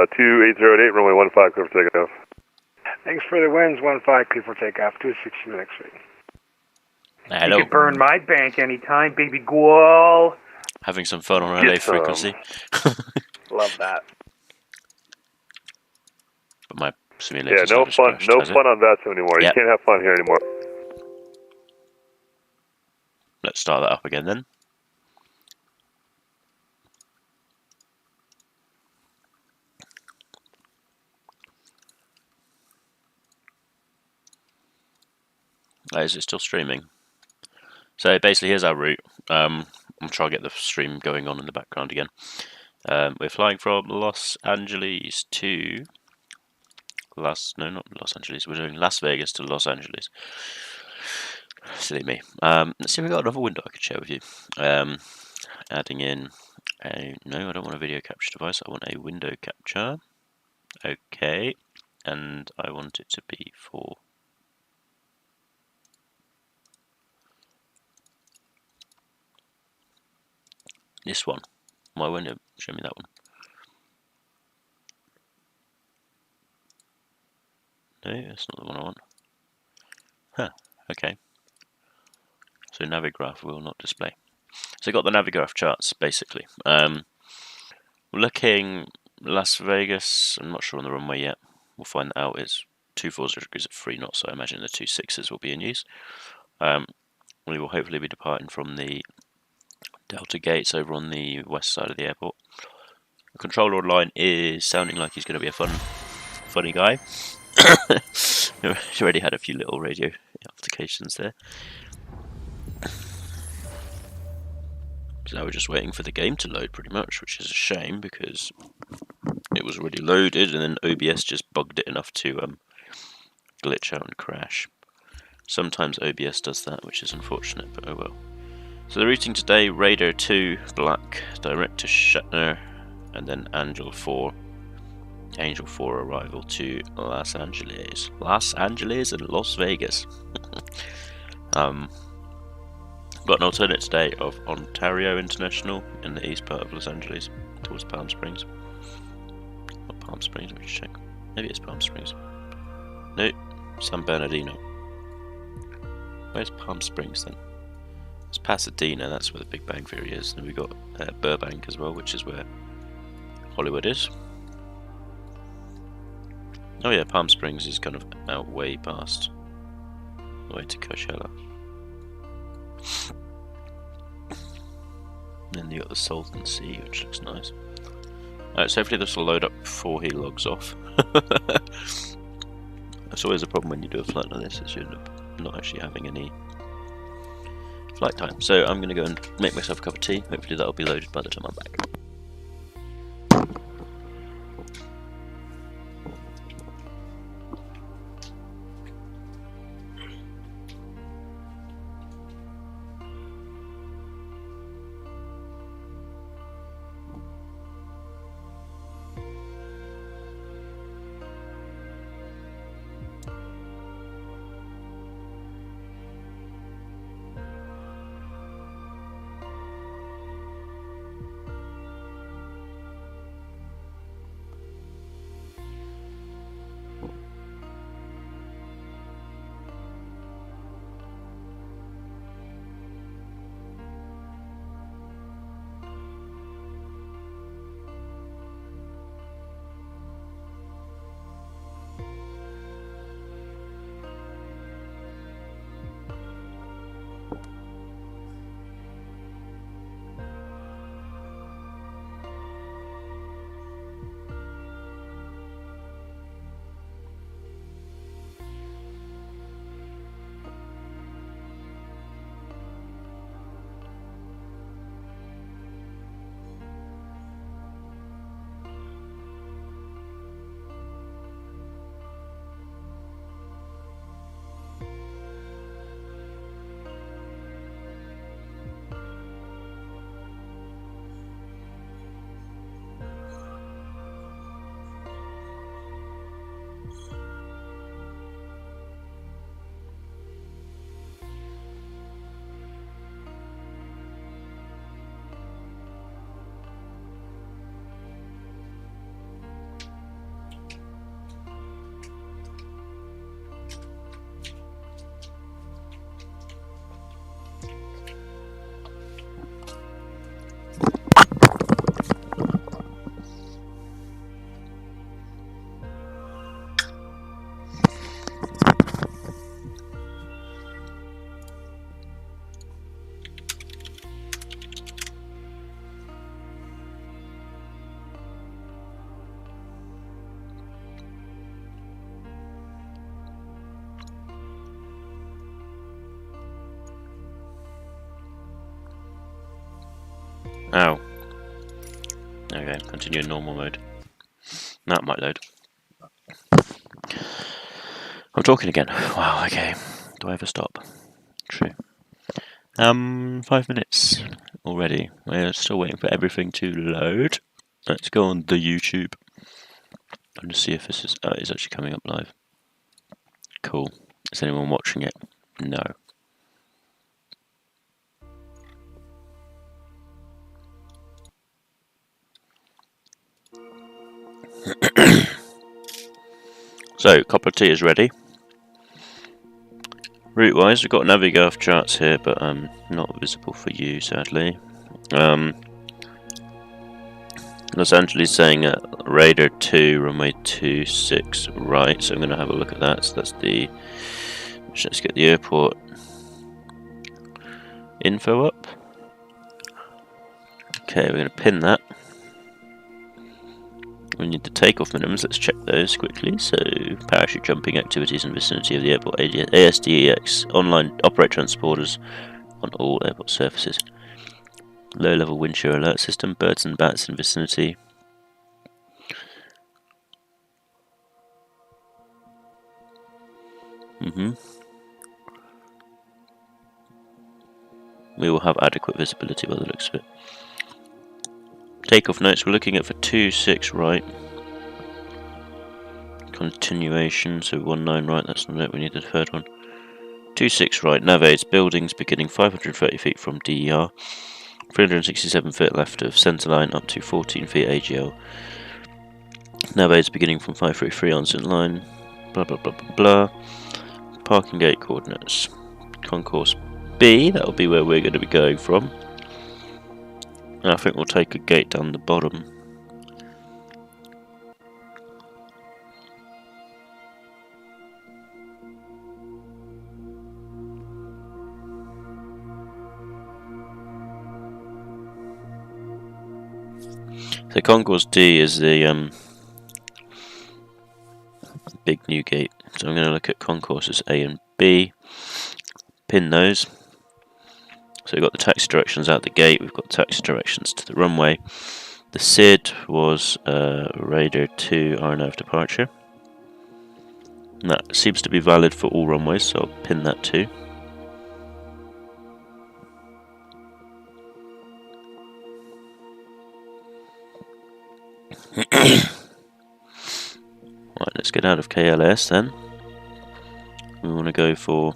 2808, runway 15, clear for takeoff. Thanks for the winds, 15, clear for takeoff, 260 next week. Hello. You can burn my bank anytime, baby Gual. Having some fun on LA frequency. Love that. But my simulator's no fun, crashed, no fun on VATSIM anymore. Yep. You can't have fun here anymore. Let's start that up again then. Is it still streaming? So basically, here's our route. I'm trying to get the stream going on in the background again. We're flying from Los Angeles to not Los Angeles. We're doing Las Vegas to Los Angeles. Silly me. Let's see if we've got another window I could share with you. Adding in no, I don't want a video capture device. I want a window capture. Okay, and I want it to be for this one. My window, show me that one. No, that's not the one I want. Huh, okay. So Navigraph will not display. So I got the Navigraph charts, basically. We're looking Las Vegas, I'm not sure on the runway yet. We'll find that out. It's 240 degrees at 3 knots, so I imagine the 26s will be in use. We will hopefully be departing from the Delta gates over on the west side of the airport. The controller line is sounding like he's going to be a funny guy. He's already had a few little radio altercations there. So now we're just waiting for the game to load pretty much, which is a shame because it was already loaded and then OBS just bugged it enough to glitch out and crash. Sometimes OBS does that, which is unfortunate, but oh well. So the routing today, Radar 2, Black, direct to Shatner, and then Angel 4 arrival to Los Angeles. Los Angeles and Las Vegas. Got an alternate today of Ontario International in the east part of Los Angeles, towards Palm Springs. Not Palm Springs, let me just check. Maybe it's Palm Springs. No, San Bernardino. Where's Palm Springs then? It's Pasadena, that's where the Big Bang Theory is. And we've got Burbank as well, which is where Hollywood is. Oh yeah, Palm Springs is kind of out way past the way to Coachella. Then you got the Salton Sea, which looks nice. Alright, so hopefully this will load up before he logs off. That's always a problem when you do a flight like this, is you end up not actually having any flight time. So I'm going to go and make myself a cup of tea. Hopefully that'll be loaded by the time I'm back. Ow. Okay, continue in normal mode. That might load. I'm talking again. Wow, okay. Do I ever stop? True. 5 minutes already. We're still waiting for everything to load. Let's go on the YouTube and just see if this is it's actually coming up live. Cool. Is anyone watching it? No. So, copper tea is ready. Route wise, we've got Navigraph charts here, but not visible for you, sadly. Los Angeles saying Radar 2, runway 26 right, so I'm going to have a look at that. So that's the. Let's get the airport info up. Okay, we're going to pin that. We need the takeoff minimums, let's check those quickly. So, parachute jumping activities in the vicinity of the airport, ASDEX, online operate transporters on all airport surfaces. Low level wind shear alert system, birds and bats in vicinity. We will have adequate visibility by the looks of it. Takeoff notes, we're looking at for 26 right. Continuation, so 19 right, that's not it, we need the third one. 26 right, nav aids, buildings beginning 530 feet from DER. 367 feet left of centerline up to 14 feet AGL. Nav aids beginning from 533 on centerline. Blah blah blah blah blah. Parking gate coordinates. Concourse B, that'll be where we're going to be going from. And I think we'll take a gate down the bottom. So Concourse D is the big new gate. So I'm going to look at concourses A and B, pin those. So we've got the taxi directions out the gate, we've got taxi directions to the runway. The SID was Radar 2 RNAV departure. And that seems to be valid for all runways, so I'll pin that too. Right, let's get out of KLAS then. We want to go for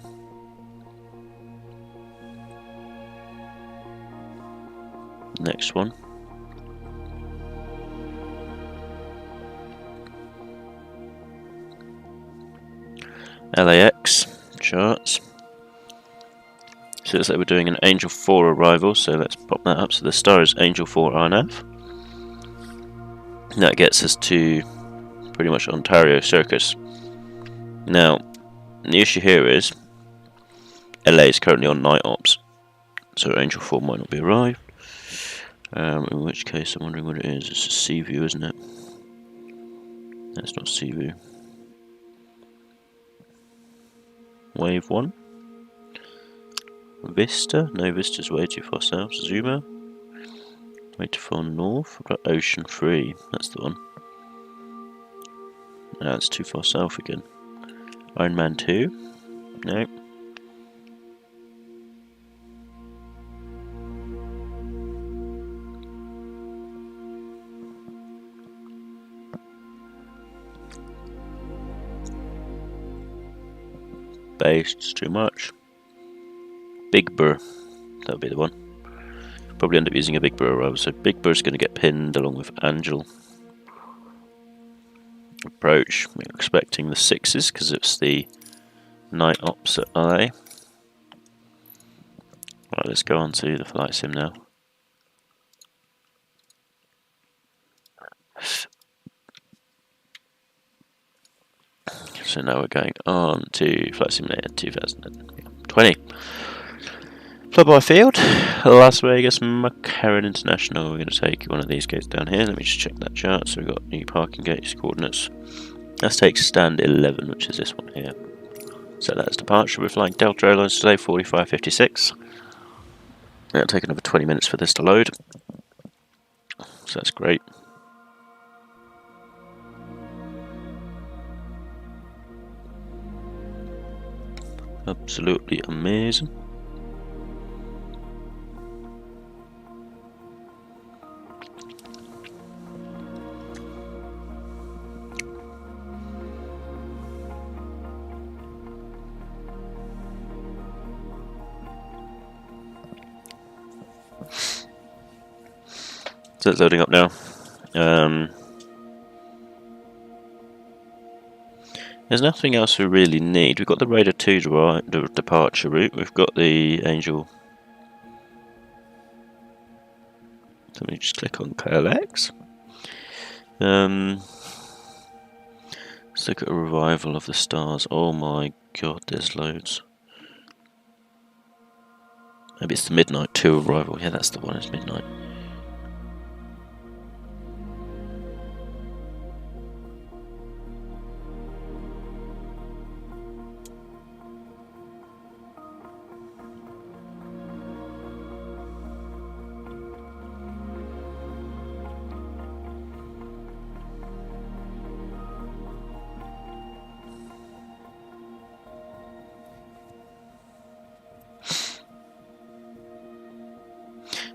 next one. LAX charts. So it looks like we're doing an Angel 4 arrival, so let's pop that up. So the star is Angel 4 RNAV. That gets us to pretty much Ontario Circus. Now, the issue here is LA is currently on night ops, so Angel 4 might not be arrived. In which case, I'm wondering what it is. It's a Seaview, isn't it? That's not Seaview. Wave 1. Vista? No, Vista's way too far south. Zuma? Way too far north. What about Ocean 3? That's the one. No, it's too far south again. Iron Man 2? No. Base, it's too much. Big Burr, that'll be the one. Probably end up using a Big Burr arrival, so Big Burr's going to get pinned along with Angel. Approach, we're expecting the 6s because it's the night ops at LA. Right, let's go on to the flight sim now. So now we're going on to Flight Simulator 2020. Flyby field, Las Vegas, McCarran International. We're going to take one of these gates down here. Let me just check that chart. So we've got new parking gates coordinates. Let's take stand 11, which is this one here. So that's departure. We're flying Delta Airlines today, 4556. It'll take another 20 minutes for this to load. so that's great. Absolutely amazing. So it's loading up now. There's nothing else we really need. We've got the Raider 2 departure route. We've got the Angel. So let me just click on KLAX. Let's look at a revival of the stars. Oh my god, there's loads. Maybe it's the Midnight 2 arrival. Yeah, that's the one. It's Midnight.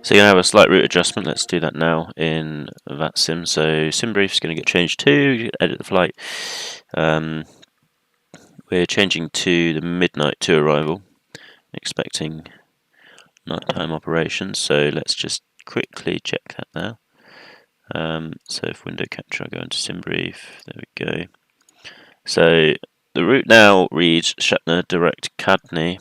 So you're going to have a slight route adjustment. Let's do that now in VATSIM. So sim brief is going to get changed to edit the flight. We're changing to the Midnight 2 arrival, expecting nighttime operations. So let's just quickly check that now. So if window capture, I go into sim brief. There we go. So the route now reads Shatner Direct Cadney.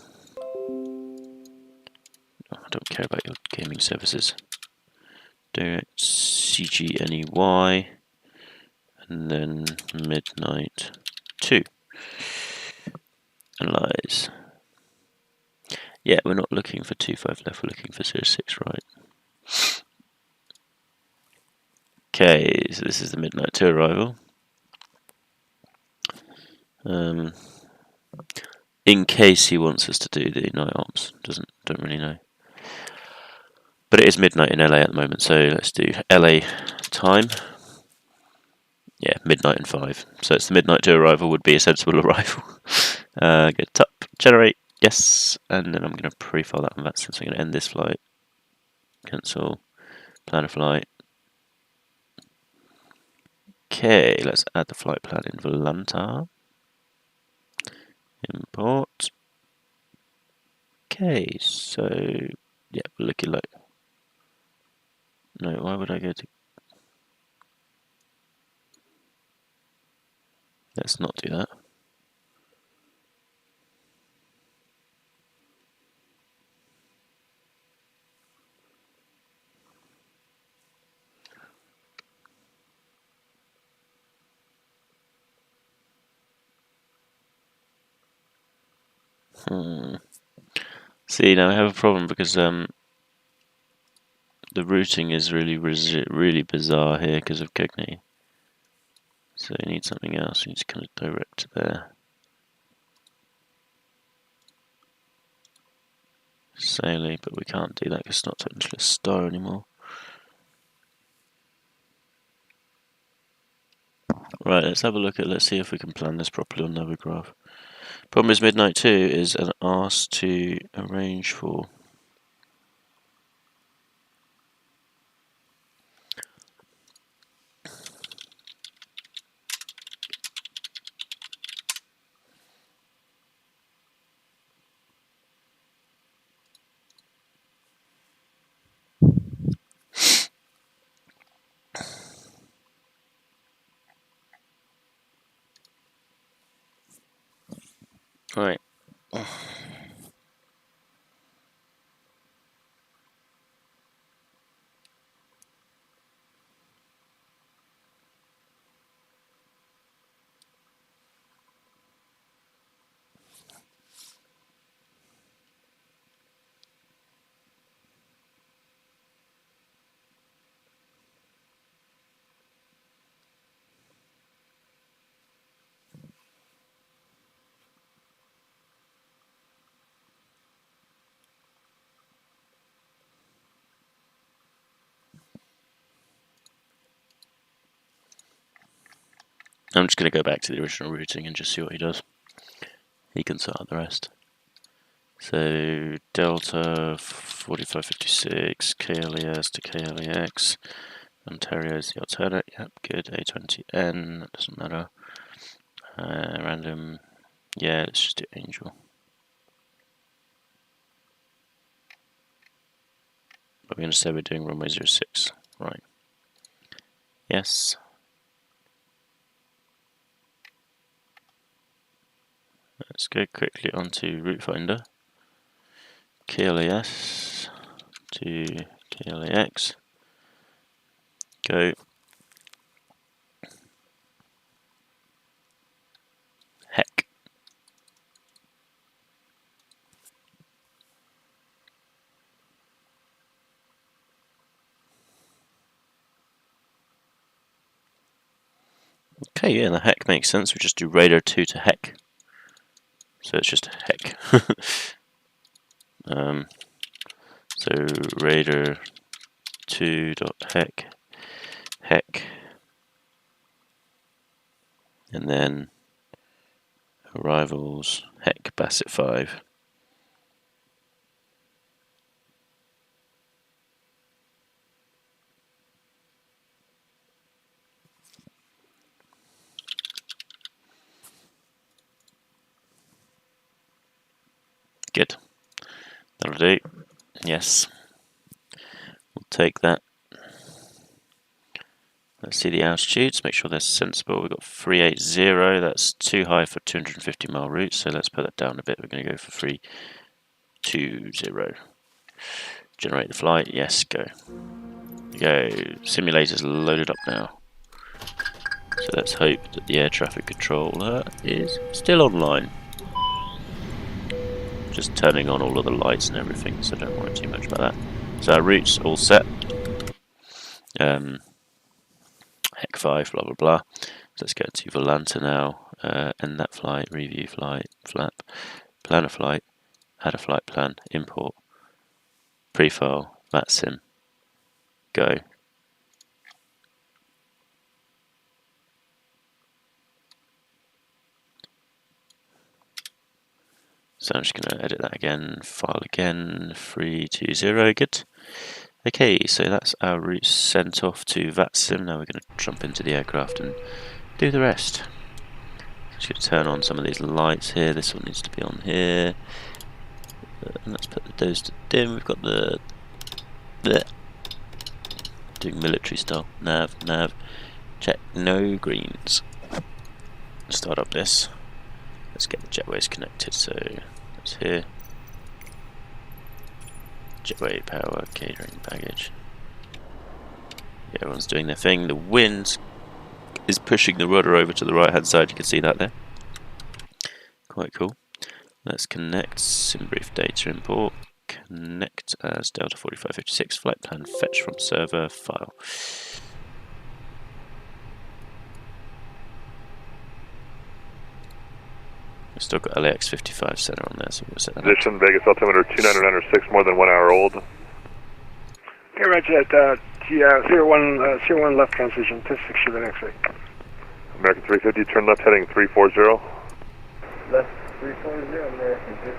I don't care about your gaming services. Direct CGNEY, and then Midnight 2. Analyze. Yeah, we're not looking for 25 left, we're looking for 06 right. Okay, so this is the Midnight 2 arrival. In case he wants us to do the night ops, don't really know. But it is midnight in LA at the moment, so let's do LA time. Yeah, midnight and 5. So it's the Midnight 2 arrival would be a sensible arrival. Go top, generate, yes, and then I'm going to pre-file that on that, since I'm going to end this flight. Cancel, plan a flight. Okay, let's add the flight plan in Volanta. Import. Okay, so yeah, we're looking like. No, why would I go to? Let's not do that. See, now I have a problem because the routing is really bizarre here because of Cognate. So you need something else. You need to kind of direct to there. Saily, but we can't do that because it's not technically a star anymore. Right, let's have a look at. Let's see if we can plan this properly on Navigraph. Problem is, Midnight 2 is an arse to arrange for. Right. I'm just going to go back to the original routing and just see what he does. He can sort out the rest. So Delta 4556, KLAS to KLAX. Ontario is the alternate. Yep, good. A20N, that doesn't matter. Random. Yeah, let's just do Angel. We're going to say we're doing runway 06. Right. Yes. Let's go quickly onto Route Finder. KLAS to KLAX. Go. Heck. Okay, yeah, the heck makes sense. We just do radar 2 to heck. So it's just heck. So radar 2.heck, heck, and then arrivals heck Bassett 5. Good. That'll do. Yes. We'll take that. Let's see the altitudes, make sure they're sensible. We've got 380, that's too high for 250-mile route, so let's put that down a bit. We're going to go for 320. Generate the flight, yes, go. Go. Simulator's loaded up now. So let's hope that the air traffic controller is still online. Just turning on all of the lights and everything, so don't worry too much about that. So our route's all set. Heck 5, blah blah blah. So let's go to Volanta now. End that flight, review flight, flap, plan a flight, add a flight plan, import, prefile, VATSIM, go. So I'm just going to edit that again, file again, 320, good. Okay, so that's our route sent off to VATSIM. Now we're going to jump into the aircraft and do the rest. Just going to turn on some of these lights here. This one needs to be on here. And let's put those to dim. We've got the doing military style. Nav, check, no greens. Start up this. Let's get the jetways connected. So that's here. Jetway, power, catering, baggage. Yeah, everyone's doing their thing. The wind is pushing the rudder over to the right hand side. You can see that there. Quite cool. Let's connect. SimBrief data import. Connect as Delta 4556. Flight plan fetch from server file. We've still got LAX 55 center on there, so we'll set that up. Position Vegas altimeter 2996, more than 1 hour old. Okay, roger that. 01 left transition, 26 Sugar X-ray. American 350, turn left heading 340. Left 340, American 50.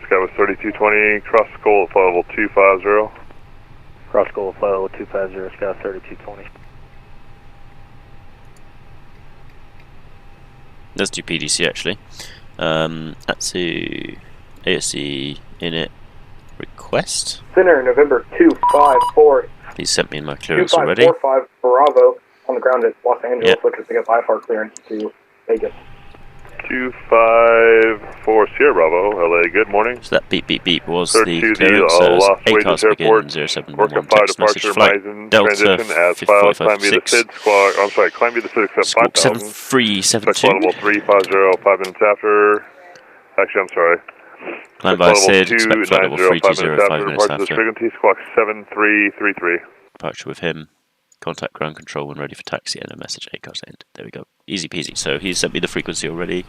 Sky was 3220, cross goal flight level 250. Cross goal flight level 250, Sky 3220. Let's do PDC actually. ATSU, ASC, init, request. Center, November 254. He's sent me my clearance already. 2545 Bravo on the ground at Los Angeles, Yep. looking to pick up IFR clearance to Vegas. 254 Sierra Bravo, LA, good morning. So that beep beep beep was 32 the clearance. Lost So Wages ACARS Airport, begin 0711 work of text fire message departure, flight Misen, Delta transition as filed, climb via the 5556. SID squawk, I'm sorry, climb via the SID accept Squawk 5000. 7372. Level 350, 5 minutes after. Actually, I'm sorry. Climb by Level SID, expect flight level 290, 5 320, 5 minutes Departure this after. frequency, squawk 7333. Departure with him. Contact ground control when ready for taxi and a message ACARS end. There we go. Easy peasy. So he's sent me the frequency already.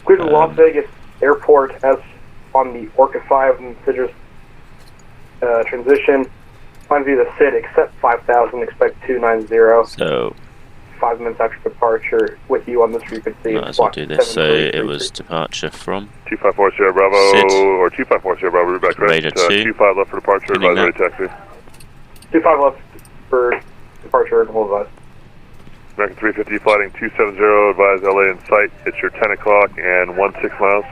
Clear to Las Vegas Airport as on the Orca 5 and Citrus transition. Climb via the SID, accept 5000, expect 290. So 5 minutes after departure with you on this frequency. Might as well do this. So it was departure from 2540 Bravo, Sid. or 2540 Bravo, route back right. Radar 2. 25 left for departure, advisory taxi. 25 left for departure and hold advice. American 350 flighting 270, advise LA in sight. It's your 10 o'clock and 16 miles.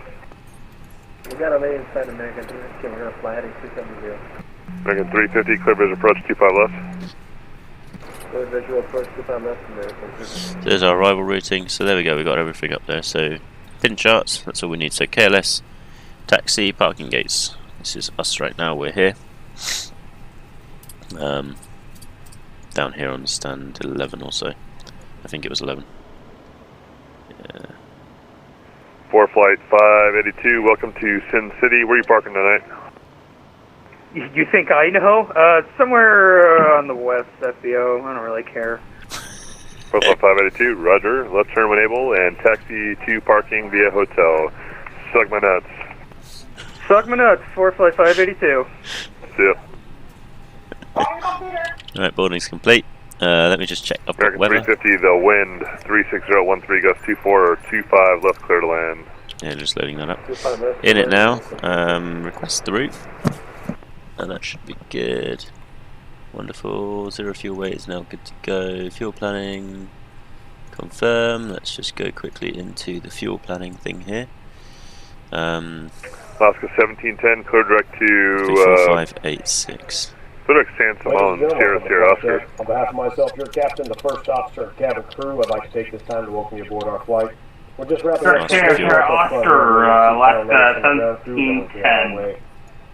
We got LA inside American 350, we're going to fly heading 270. American 350, clear visual approach 25 left. Clear visual approach 25 left, American 350. There's our arrival routing. So there we go, we got everything up there. So pin charts, that's all we need. So KLS, taxi, parking gates. This is us right now, we're here. Down here on stand 11 or so. I think it was 11. Yeah. 4 flight 582, welcome to Sin City. Where are you parking tonight? You think I know? Somewhere on the west, FBO. I don't really care. 4 flight 582, roger. Left turn when able, and taxi to parking via hotel. Suck my nuts. Suck my nuts, 4 flight 582. See ya. Alright, boarding's complete. Let me just check up American weather. 350, the wind 36013, gust 24 or 25, left clear to land. Yeah, just loading that up. In it now. Request the route. And that should be good. Wonderful. 0 fuel weight is now good to go. Fuel planning. Confirm. Let's just go quickly into the fuel planning thing here. Alaska 1710, clear direct to 34586. clear direct San Simon, Sierra Sierra Oscar. On behalf of myself, your captain, the first officer, and cabin crew, I'd like to take this time to welcome you aboard our flight. We're just wrapping up. Sierra Oscar, left 1710.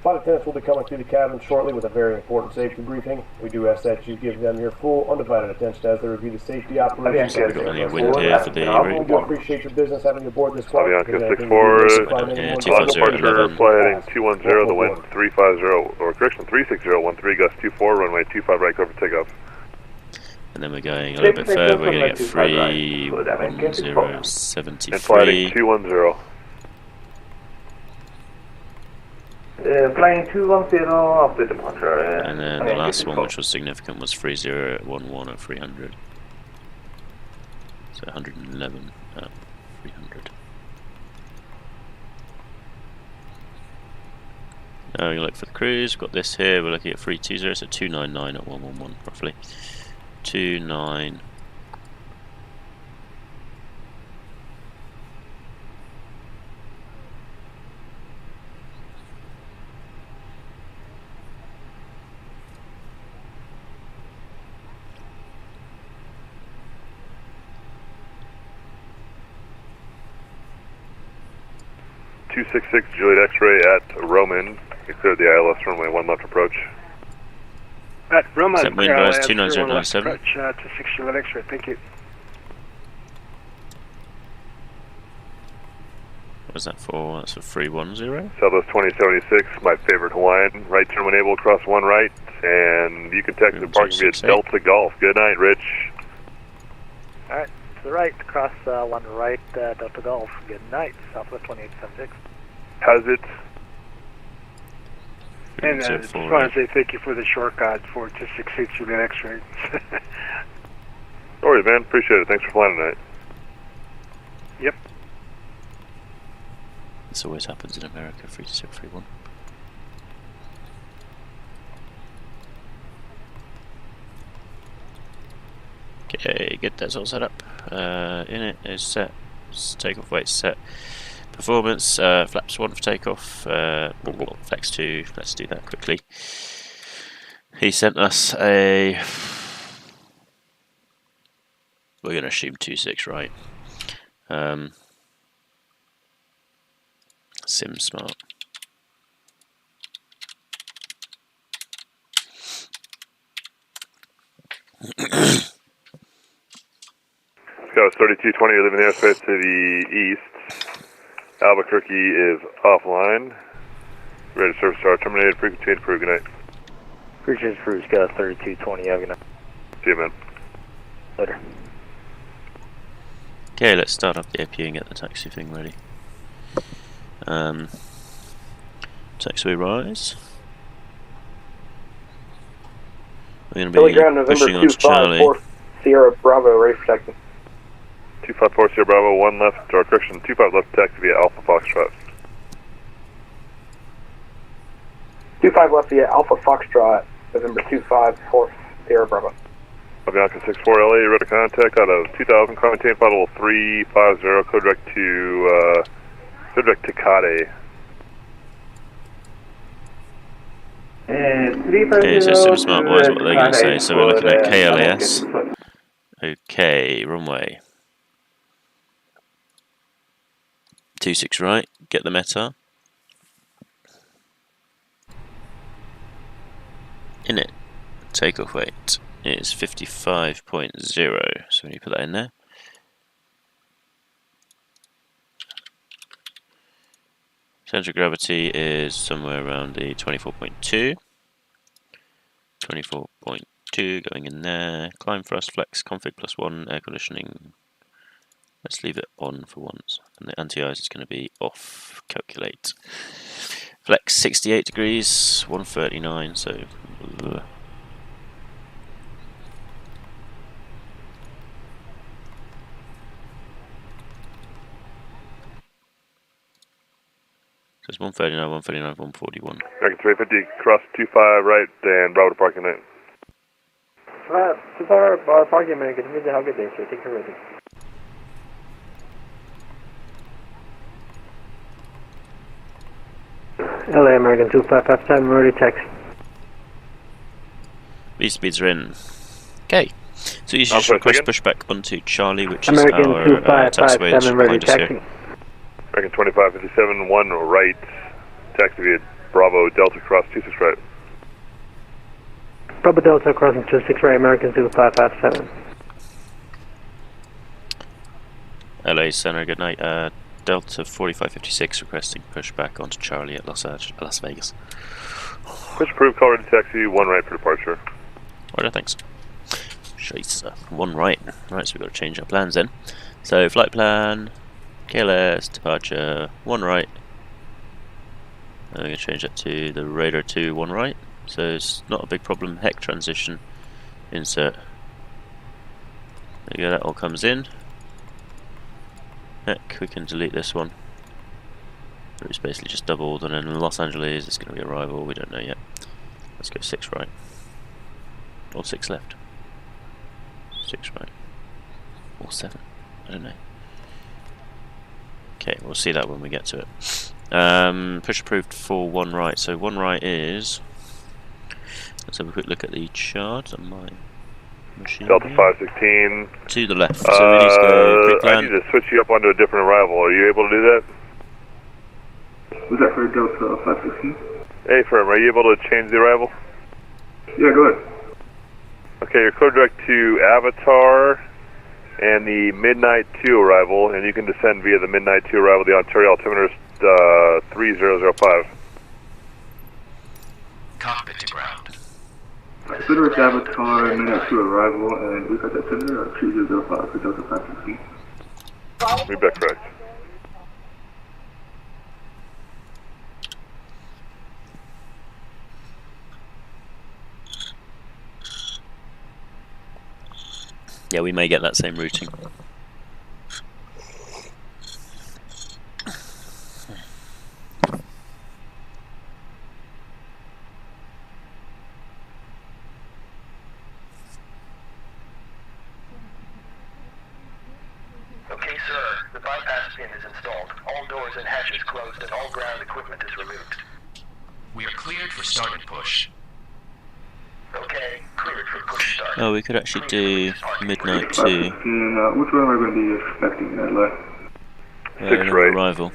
Flight attendants will be coming through the cabin shortly with a very important safety briefing. We do ask that you give them your full, undivided attention as they review the safety operations. We've got any wind here for the We route. do appreciate your business having you aboard this flight. Avianca If there's anything 64, we can do to find yeah, anyone 250, departure, 11. fly heading 210, the wind 350, or correction 36013, gust 24, runway 25 right, clear for takeoff. And then we're going a little bit further, we're going to get 31073. And flighting 210. Flying 210 after departure. And then the last one, which was significant, was 3011 at 300. So 111 at 300. Now we look for the cruise. We've got this here. We're looking at 320, so 299 at 111 roughly. 29. Juliet X-ray at Roman. You cleared the ILS runway 1 left approach. At Roman, Set wind rise 29097. approach to 6 Juliet X-ray, thank you. What was that for? That's for 310. Southwest 2076, my favorite Hawaiian. Right turn when able, cross 1 right, and you can text the parking via 268. Delta Golf. Good night, Rich. Alright, to the right, cross 1 right, Delta Golf. Good night, Southwest 2876. How's it? And just want to say thank you for the short guide for 268 Juliet X-ray. Sorry, man. Appreciate it. Thanks for flying tonight. Yep. This always happens in America, 32031. Okay, get that all set up. In it is set. Takeoff weight set. Performance, flaps 1 for takeoff. Flex 2. Let's do that quickly. He sent us a. We're going to assume 26, right? Sim Smart. Scott 3220, you're leaving the airspace to the east. Albuquerque is offline. Ready to service star terminated. Frequency approved. Good night. Appreciate it, Cruise Scott 3220. Have a good night. See you, man. Later. Okay, let's start up the APU and get the taxi thing ready. Taxiway rise. We're going to be pushing on to Charlie. Sierra Bravo, ready for taxi. 254 Sierra Bravo, 1 left, or correction, 25 left taxi via Alpha Foxtrot. 25 left via Alpha Foxtrot, November 254 Sierra Bravo. Bianca 64 LA, radar contact out of 2000, car maintain flight 350, code direct to Kade. Okay, so SimSmart boys, what are they going to say? So we're looking at KLAS. Okay, runway. 26 right, get the meta. In it, takeoff weight is 55.0, so when you put that in there. Center of gravity is somewhere around the 24.2. 24.2 going in there. Climb thrust, flex, config +1, air conditioning. Let's leave it on for once. And the anti-ice is going to be off. Calculate. Flex 68 degrees, 139, so... So it's 139, 139, 141. American 350, cross 25 right, and Bravo to parking lane. 25 parking, American. Have a good day, sir. Take care of it. LA American 2557, ready taxi. These speeds are in. Okay, so you should just request pushback onto Charlie, which American is our taxiway that should ready find us taxi. here. American 2557, 1 right, taxi via Bravo Delta cross 26 right. Bravo Delta crossing 26 right, American 2557. LA Center, good night. Delta 4556 requesting pushback onto Charlie at Las Vegas. Push approved, call ready taxi, 1 right for departure. Alright, thanks. Scheiße, 1 right. Right, so we've got to change our plans then. So, flight plan, KLAS, departure, 1 right. And we're going to change that to the radar 2, 1 right. So it's not a big problem. Heck transition, insert. There you go, that all comes in. Heck, we can delete this one. It's basically just doubled, and then in Los Angeles it's going to be arrival, we don't know yet. Let's go 6 right. Or 6 left. 6 right. Or 7, I don't know. Okay, we'll see that when we get to it. Push approved for 1 right, so 1 right is... Let's have a quick look at the chart on my machine. Delta 516. To the left, so we need to go pre-plan. I need to switch you up onto a different arrival. Are you able to do that? Was that for Delta 516? Hey, firm, are you able to change the arrival? Yeah, go ahead. Okay, your code direct to Avatar and the Midnight 2 arrival, and you can descend via the Midnight 2 arrival. The Ontario altimeter is 3005. Cockpit to ground. Consider it Avatar, Midnight 2 arrival, and we got that sender 3005 for Delta 516. Read back correct. Yeah, we may get that same routing. Okay, sir. The bypass pin is installed. All doors and hatches closed and all ground equipment is removed. We are cleared for start and push. Okay, cleared for push start. Oh, we could actually do Midnight 2. Which one are we going to be expecting in LA? 6 right. Arrival.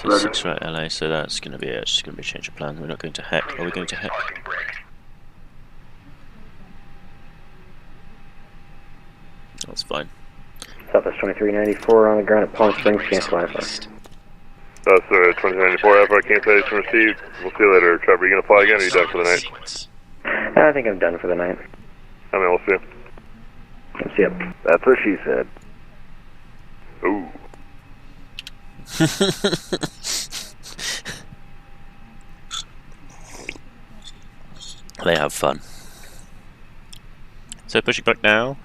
So 6 right LA, so that's going to be it's just going to be a change of plan. We're not going to heck. Are we going to heck? That's fine. Southwest 2394 on the ground at Palm Springs, cancel Alpha. That's 2094 Alpha, cancellation received. We'll see you later. Trevor, are you going to fly again or are you done for the night? I think I'm done for the night. I mean, we'll see. Let's see it. That's what she said. Ooh. They have fun. So pushing back now.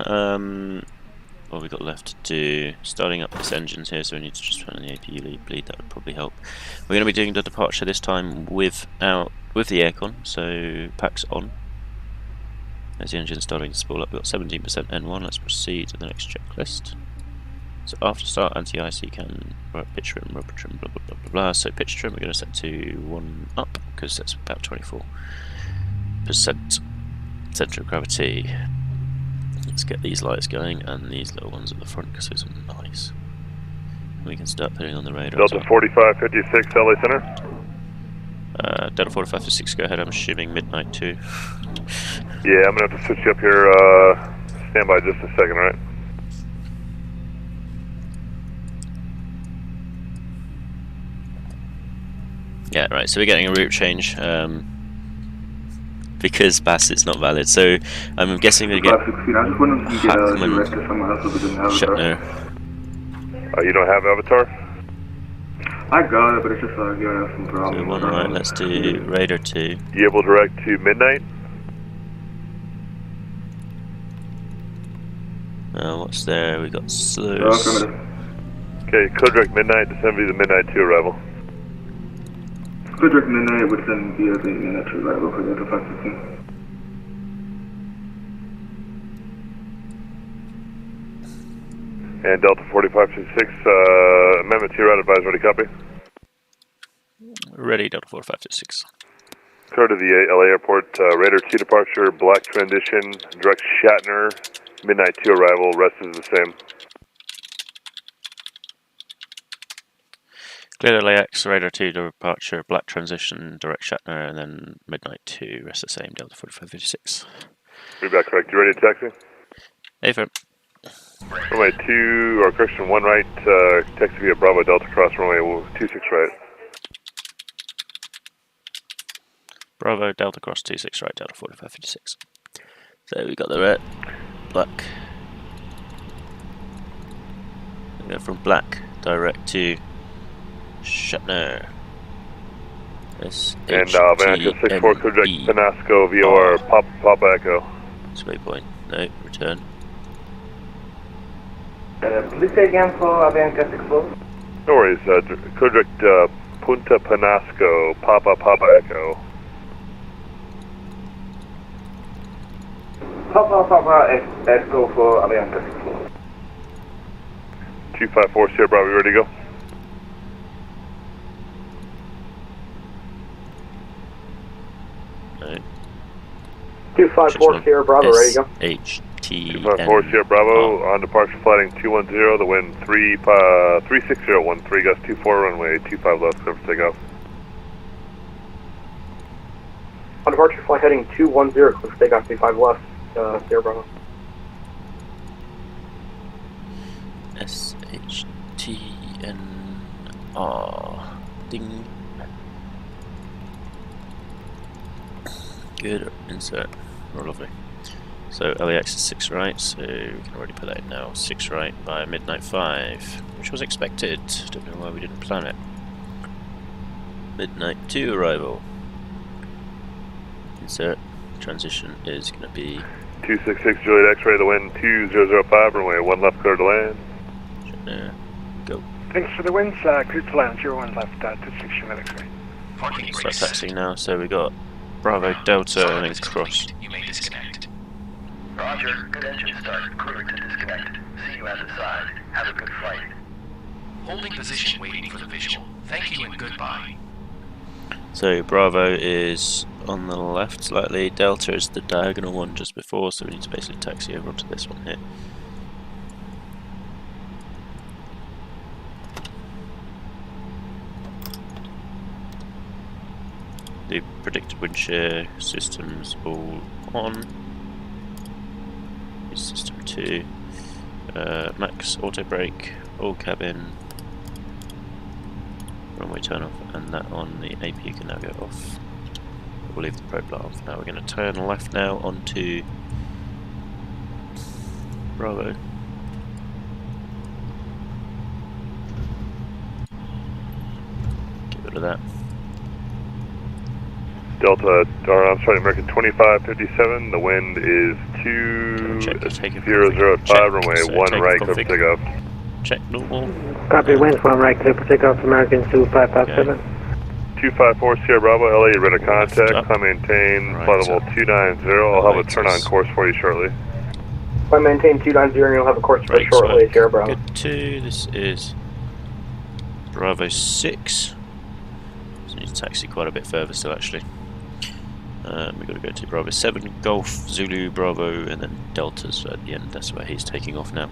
What we got left to do? Starting up this engines here, so we need to just turn the APU bleed. That would probably help. We're going to be doing the departure this time with the aircon, so packs on. As the engine's starting to spool up, we've got 17% N1. Let's proceed to the next checklist. So after start, anti-ice can pitch trim, rubber trim, blah blah blah blah blah. So pitch trim we're going to set to 1 up because that's about 24% centre of gravity. Let's get these lights going and these little ones at the front because those are nice. We can start putting on the radar. Delta 4556 LA Center. Delta 4556, go ahead. I'm assuming midnight 2. Yeah, I'm gonna have to switch you up here. Stand by just a second, all right? Yeah, right. So we're getting a route change because Bassett's not valid. So I'm guessing we get Shatner. You don't have Avatar? I got it, but it's just like you have some problems. So 1 right. Let's do radar 2. You able to direct to midnight? What's there? We got slows. Okay, code direct midnight to send via the midnight 2 arrival. Code direct midnight would send via the midnight 2 arrival for Delta 516. And Delta 4556, amendment to your route advised, ready, copy? Ready, Delta 4556. Clear to the LA airport, radar 2 departure, black transition, direct Shatner, midnight 2 arrival, rest is the same. Clear LAX, radar 2 departure, black transition, direct Shatner, and then midnight 2, rest the same, Delta 4556. Read back correct, you ready to taxi? Affirm. Runway 2, or correction 1 right, taxi via Bravo Delta cross runway 26 right. Bravo Delta cross 26 right, Delta 4556. So we got the red, black. We go from black direct to Shatner. And Vanessa 64 code direct Penasco VOR Papa Echo. Waypoint, no, return. Please say again for Avianca 64. No worries, code direct Punta Penasco Papa Echo. Papa Echo for Avianca 64. 254 Sierra Bravo, you ready to go? No. 254 Sierra Bravo, ready to go? HT 254 Sierra Bravo, on departure flighting 210, the wind 36013, gust 24, runway 25 left, clear for takeoff. On departure flight heading 210, clear for takeoff, 25 left, Sierra Bravo. SHTNR. Ding. Good, insert. Oh, lovely. So LAX is 6 right, so we can already put that in now. 6 right by midnight 5, which was expected. Don't know why we didn't plan it. Midnight 2 arrival. Insert. Transition is going to be 266 Juliet X-ray, the wind 2005, runway 1 left, clear to land. Go. Thanks for the winds, clear to land, 01 left, 26 Juliet X-ray. Start taxiing now, so we got Bravo Delta and then cross. You may disconnect. Roger, good engine start, clear to disconnect. See you at the side. Have a good flight. Holding position waiting for the visual. Thank you and goodbye. So Bravo is on the left slightly, Delta is the diagonal one just before, so we need to basically taxi over onto this one here. The predicted wind shear systems all on. System 2. Max auto brake, all cabin, runway turn off, and that on the APU can now go off. We'll leave the probe light off. Now we're going to turn left now onto Bravo. Get rid of that. Delta, or I'm sorry, American 2557. The wind is 200 at 5, runway 1 right, clear for takeoff. Check normal. Copy, winds 1 right, clear for takeoff, American 2557. 254 Sierra Bravo, LA, radar contact, climb maintain, flight level 290. I'll have a turn on course for you shortly. Climb maintain 290 and you'll have a course for shortly, Sierra Bravo. Good 2, this is Bravo 6. So we need to taxi quite a bit further still actually. We've got to go to Bravo 7, Golf, Zulu, Bravo, and then Deltas at the end. That's where he's taking off now.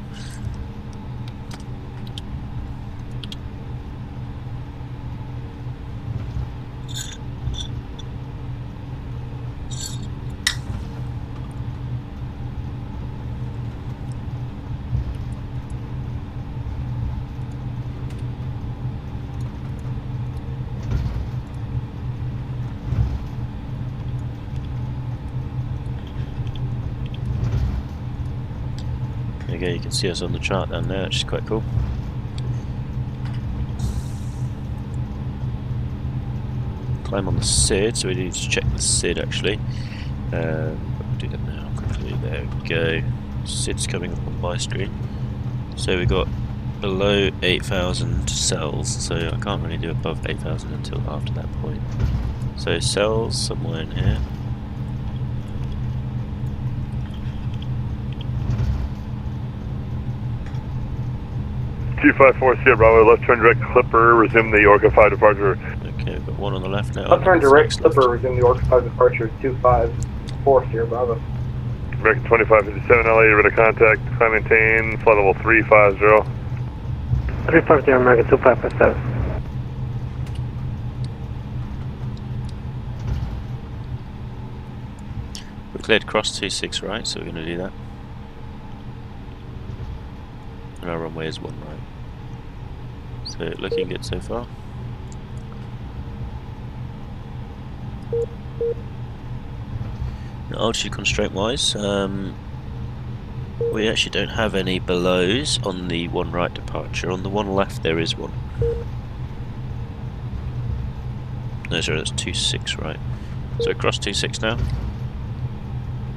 There you go, you can see us on the chart down there, which is quite cool. Climb on the SID, so we need to check the SID actually. We'll do that now quickly, there we go. SID's coming up on my screen. So we got below 8,000 cells, so I can't really do above 8,000 until after that point. So cells somewhere in here. .254 Sierra Bravo, left turn direct Clipper, resume the Orca 5 departure. Okay, we've got one on the left now. Left turn direct Clipper, resume the Orca 5 departure, 254 Sierra Bravo. American 2557 LA, radar contact, climb maintain, flight level 350. 350 American 2557. We cleared cross 26 right, so we're going to do that. And our runway is 1 right. So looking good so far. Now, altitude constraint wise, we actually don't have any belows on the 1 right departure. On the 1 left there is one. No, sorry, that's 26 right. So across 26 now.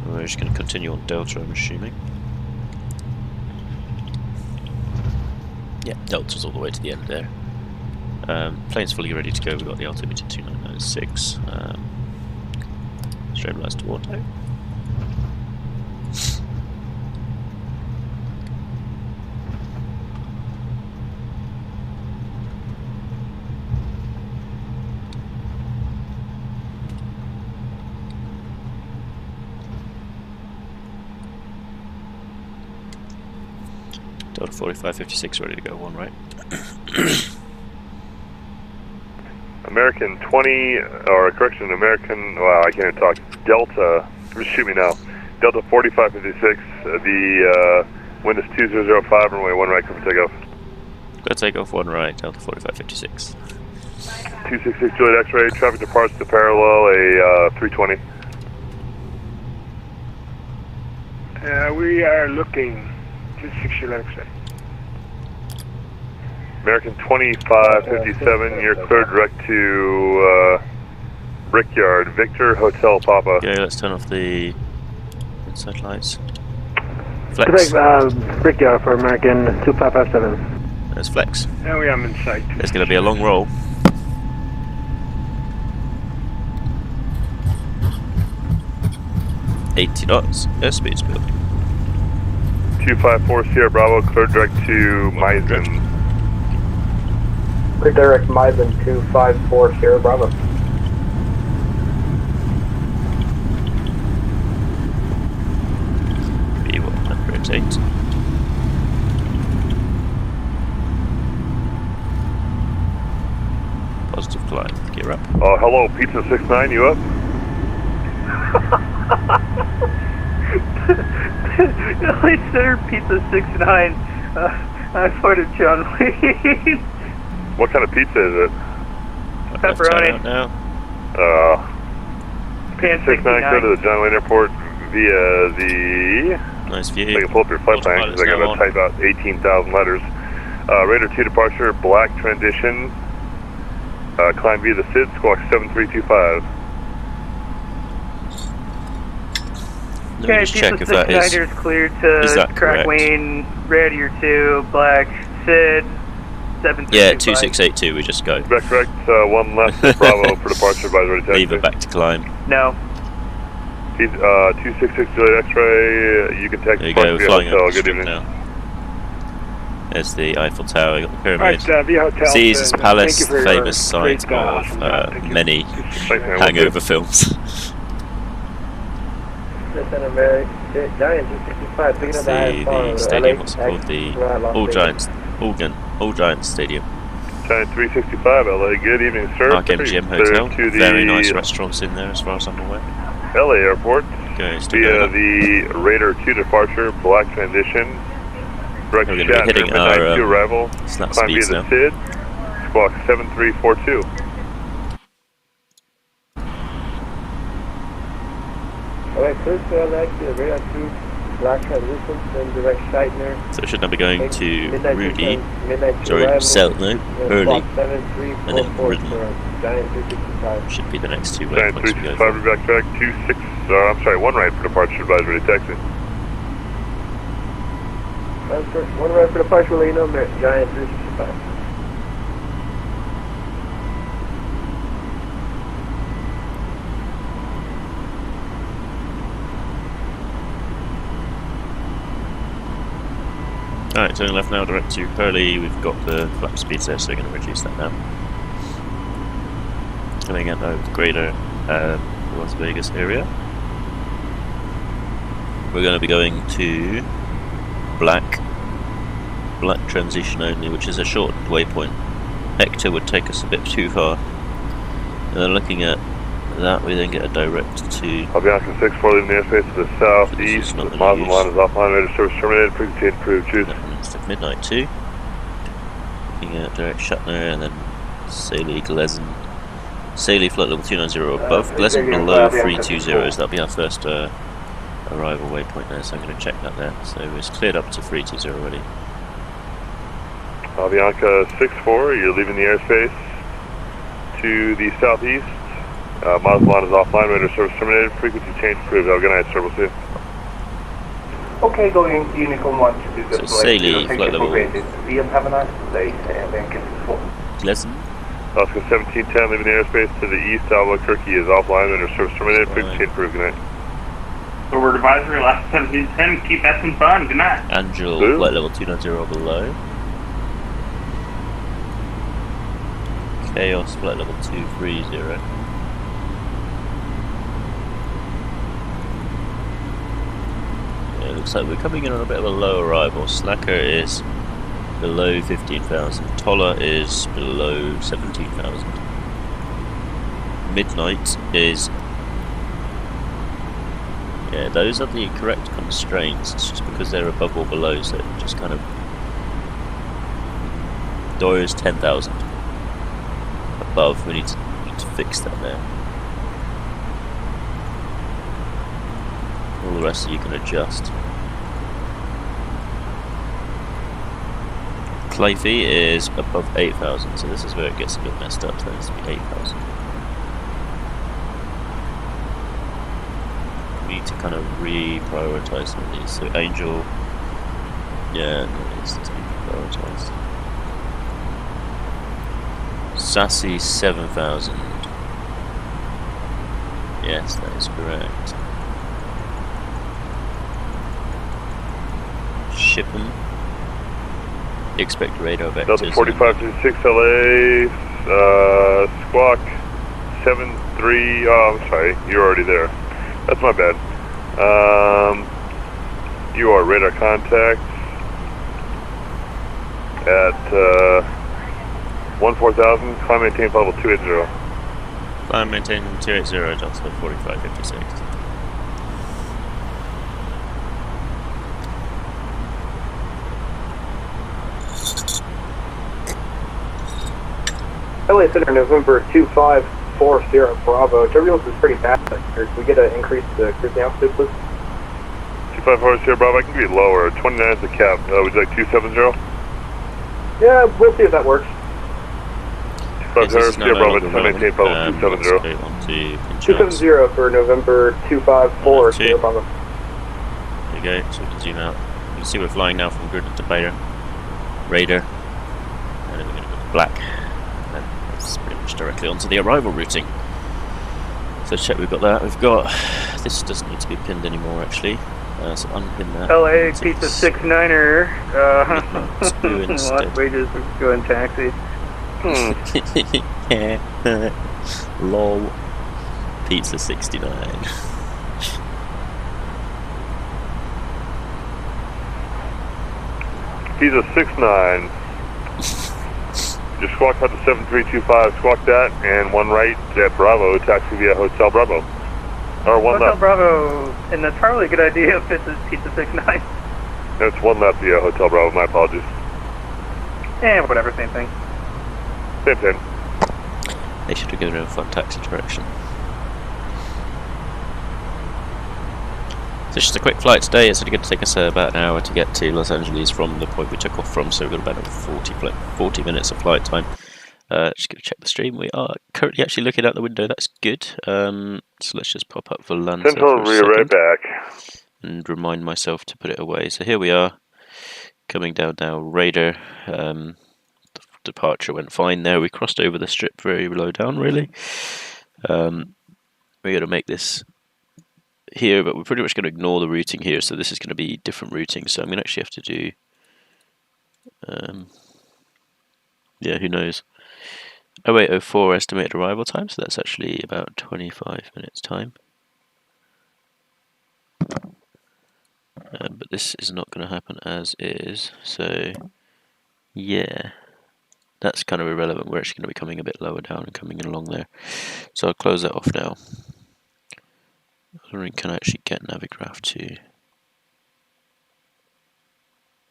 We're just going to continue on Delta, I'm assuming. Yeah, Delta's all the way to the end there. Plane's fully ready to go. We've got the altimeter 2996. Stabilize to auto. Delta 4556 ready to go 1 right. American 20, or correction, American, wow, I can't even talk. Delta, just shoot me now. Delta 4556, the wind is 2005, runway 1 right, come for takeoff. Go takeoff 1 right, Delta 4556. 266 Juliet X-ray, traffic departs to parallel a 320. We are looking 266 Juliet X-ray. American 2557, you're cleared direct to Brickyard, Victor, Hotel Papa. Okay, let's turn off the inside lights. Flex. Brickyard for American 2557. There's Flex. Now we are in sight. There's going to be a long roll. $80 airspeed speed. 254 Sierra Bravo, cleared direct to Meissen. Clear direct Meissen 254 Sierra Bravo. B108. Positive climb, gear up. Hello, Pizza 69, you up? LA Center Pizza 69. I ordered John Wayne. What kind of pizza is it? Pepperoni. Now. Pan 69, go to the John Wayne Airport via the... Nice view. I can pull up your flight plan because I got to type out 18,000 letters. Radar 2 departure, black transition. Climb via the SID, squawk 7325. Let me just check if that is. is cleared to Is that Crack correct? Wayne, Red Ear 2, Black, Sid, 7. Yeah, 2682. We just go. Back correct. One left. Bravo for departure. Advisory taxi. Leave it back to climb. No. 266 Juliet X-ray. You can take There you the go. Flying hotel. over the Good strip evening. now. There's the Eiffel Tower. You got the pyramid. Right, Via Hotel. Caesar's thank Palace, you for your famous great, site of thank you. many Thanks, man. hangover films. Giant 265, picking up The stadium, what's it called? The All Giants Stadium. Giant 365 LA. Good evening, sir. MGM Hotel. To the Very nice restaurants in there, as far as I'm aware. LA Airport. Goes to Via Ghana. the Raider 2 departure. Black transition. Direct We're going to be hitting midnight 2 our arrival. snap Climb via speeds the now. SID. Squawk 7342. Alright, first LX, radar 2, black transition, then direct Scheitner. So should now be going to Rudy, midnight sorry, arrival, Seltno, Hurley, and then 7344 Ridden. for Giant 365. Should be the next two Giant waypoints we go 365 for. backtrack 26. I'm sorry, 1 right for departure. Advisory taxi. One right for the partial, let you know, Giant 365. Alright, turning left now, direct to Hurley. We've got the flap speeds there, so we're going to reduce that now. Coming in over the greater Las Vegas area. We're going to be going to Black transition only, which is a short waypoint. Hector would take us a bit too far. And then looking at that, we then get a direct to Avianca 64 leaving the airspace to the southeast. The Mazda line is offline. Radar service terminated. Frequency improved. Choose. instead of midnight 2. Looking at direct Shatner and then Saley Gleason. Saley flight level 290 above. Gleason below 320. That'll be our first arrival waypoint there, so I'm going to check that there. So it's cleared up to 320 already. Avianca 64, you're leaving the airspace to the southeast. Mazda line is offline. Radar service terminated. Frequency change approved. Have a good night, sir. We'll see you. Okay, going Unicorn 1 to the So Saley flight level. Have a nice day, and Gleason. Oscar 1710 leaving the airspace to the east. Albuquerque is offline. Radar service terminated. Frequency change approved. Good night. Forward advisory, last 1710, keep having fun, good night. Angel Blue. flight level 290 below. Chaos flight level 230. It looks like we're coming in on a bit of a low arrival. Slacker is below 15,000. Toller is below 17,000. Midnight is... Yeah, those are the correct constraints. It's just because they're above or below, so it just kind of... Door is 10,000. Above, we need to fix that there. All the rest you can adjust. Clayfee is above 8,000, so this is where it gets a bit messed up. So that needs to be 8,000. We need to kind of reprioritize some of these. So Angel, yeah, it needs to be prioritized. Sassy 7,000. Yes, that is correct. Shippen. Expect radar vectors. Delta 4526 LA, squawk 73. Oh, I'm sorry, you're already there. That's my bad. You are radar contact at 14,000. Climb maintain level 280. Climb maintain 280, Delta 4556. LA Center, November 2540 Bravo. Turbulence is pretty bad. Can we get an increase to cruising altitude, please? 2540 Bravo, I can be lower. 29 is the cap. Would you like 270? Yeah, we'll see if that works. 250 Bravo, climb maintain level 270. 270 for November 2540 Bravo. we go, so we can zoom out. You can see we're flying now from grid to radar, and then we're going to go to black, and then that's pretty much directly onto the arrival routing. So check we've got that. We've got, this doesn't need to be pinned anymore actually, so unpin that. LA Pizza 69er, instead. wages, go in taxi. Lol. Pizza 69. Pizza 69. Just squawk out to 7325, squawk that, and one right at Bravo, taxi via Hotel Bravo. Or one Hotel left. Bravo, and that's probably a good idea if it's Pizza 69. That's one left via Hotel Bravo, my apologies. Eh, whatever, same thing. Same thing. They should have given it a fun taxi direction. So it's just a quick flight today. It's only going to take us about an hour to get to Los Angeles from the point we took off from, so we've got about 40 minutes of flight time. Just going to check the stream. We are currently actually looking out the window. That's good. So let's just pop up for Lanza Central, for a right second back. and remind myself to put it away. So here we are, coming down now. Radar. The departure went fine there. We crossed over the strip very low down, really. We're going to make this here, but we're pretty much going to ignore the routing here, so this is going to be different routing, so I'm going to actually have to do yeah, who knows, 0804 estimated arrival time, so that's actually about 25 minutes time, but this is not going to happen as is, so yeah, that's kind of irrelevant. We're actually going to be coming a bit lower down and coming in along there, so I'll close that off now. I was wondering, can I actually get Navigraph to...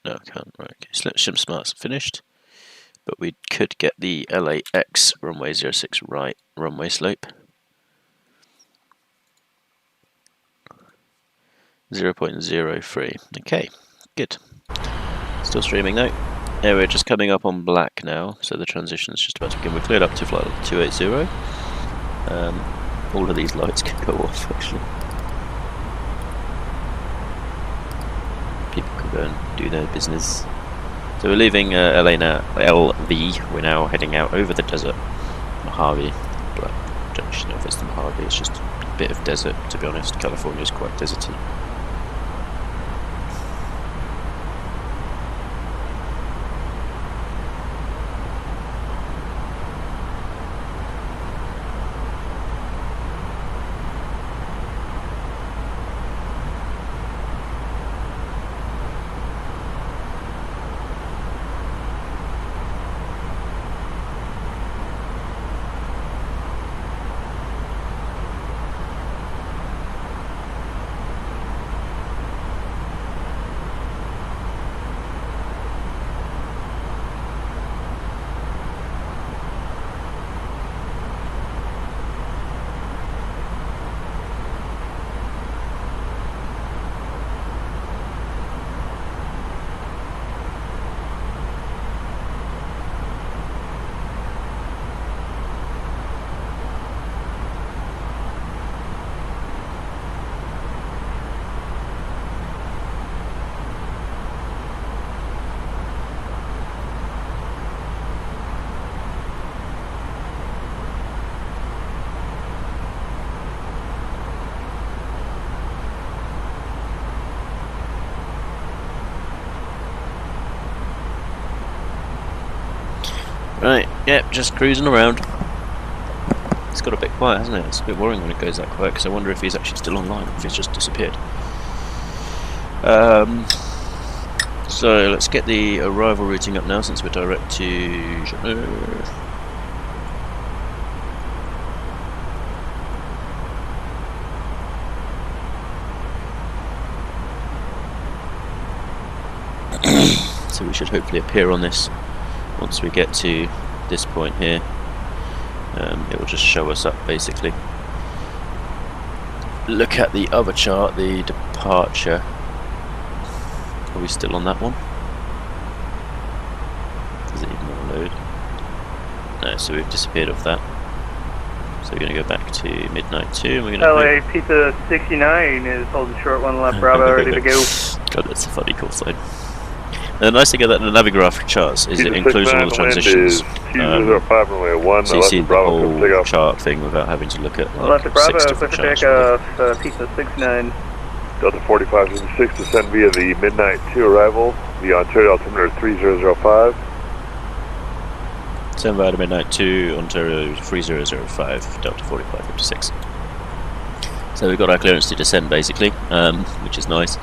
No, I can't. Right, okay. Shim Smart's finished. But we could get the LAX runway 06 right runway slope. 0.03. Okay, good. Still streaming though. Yeah, we're just coming up on black now, so the transition's just about to begin. We're cleared up to flight 280. All of these lights can go off actually. People can go and do their business. So we're leaving LA now, LV. We're now heading out over the desert. Mojave. But I don't actually know if it's the Mojave, it's just a bit of desert, to be honest. California's quite deserty. Right, yep, just cruising around. It's got a bit quiet, hasn't it? It's a bit worrying when it goes that quiet, because I wonder if he's actually still online, or if he's just disappeared. So let's get the arrival routing up now, since we're direct to... So we should hopefully appear on this once we get to this point here. It will just show us up basically. Look at the other chart, the departure. Are we still on that one? Does it even want to load? No, so we've disappeared off that. So we're going to go back to midnight 2 and we're going to... LA Pizza 69 is holding short 1 left Bravo, ready to go. God, that's a funny call sign. The nice thing about the Navigraph charts is it includes all the transitions. So you see the whole chart thing without having to look at like, left Bravo, 6 different clear charts. for takeoff, Pizza 69. Delta 4556 descend via the midnight 2 arrival, the Ontario altimeter 3005. Send via the midnight 2, Ontario 3005, Delta 4556. So we've got our clearance to descend basically, which is nice.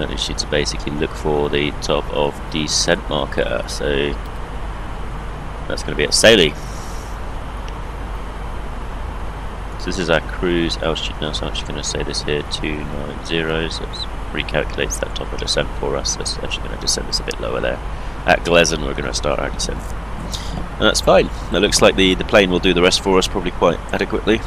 We should basically look for the top of descent marker, so that's going to be at Saley. So this is our cruise altitude now, so I'm actually going to say this here 290, so it recalculates that top of descent for us. So it's actually going to descend us a bit lower there. At Gleason we're going to start our descent. And that's fine. It looks like the plane will do the rest for us probably quite adequately.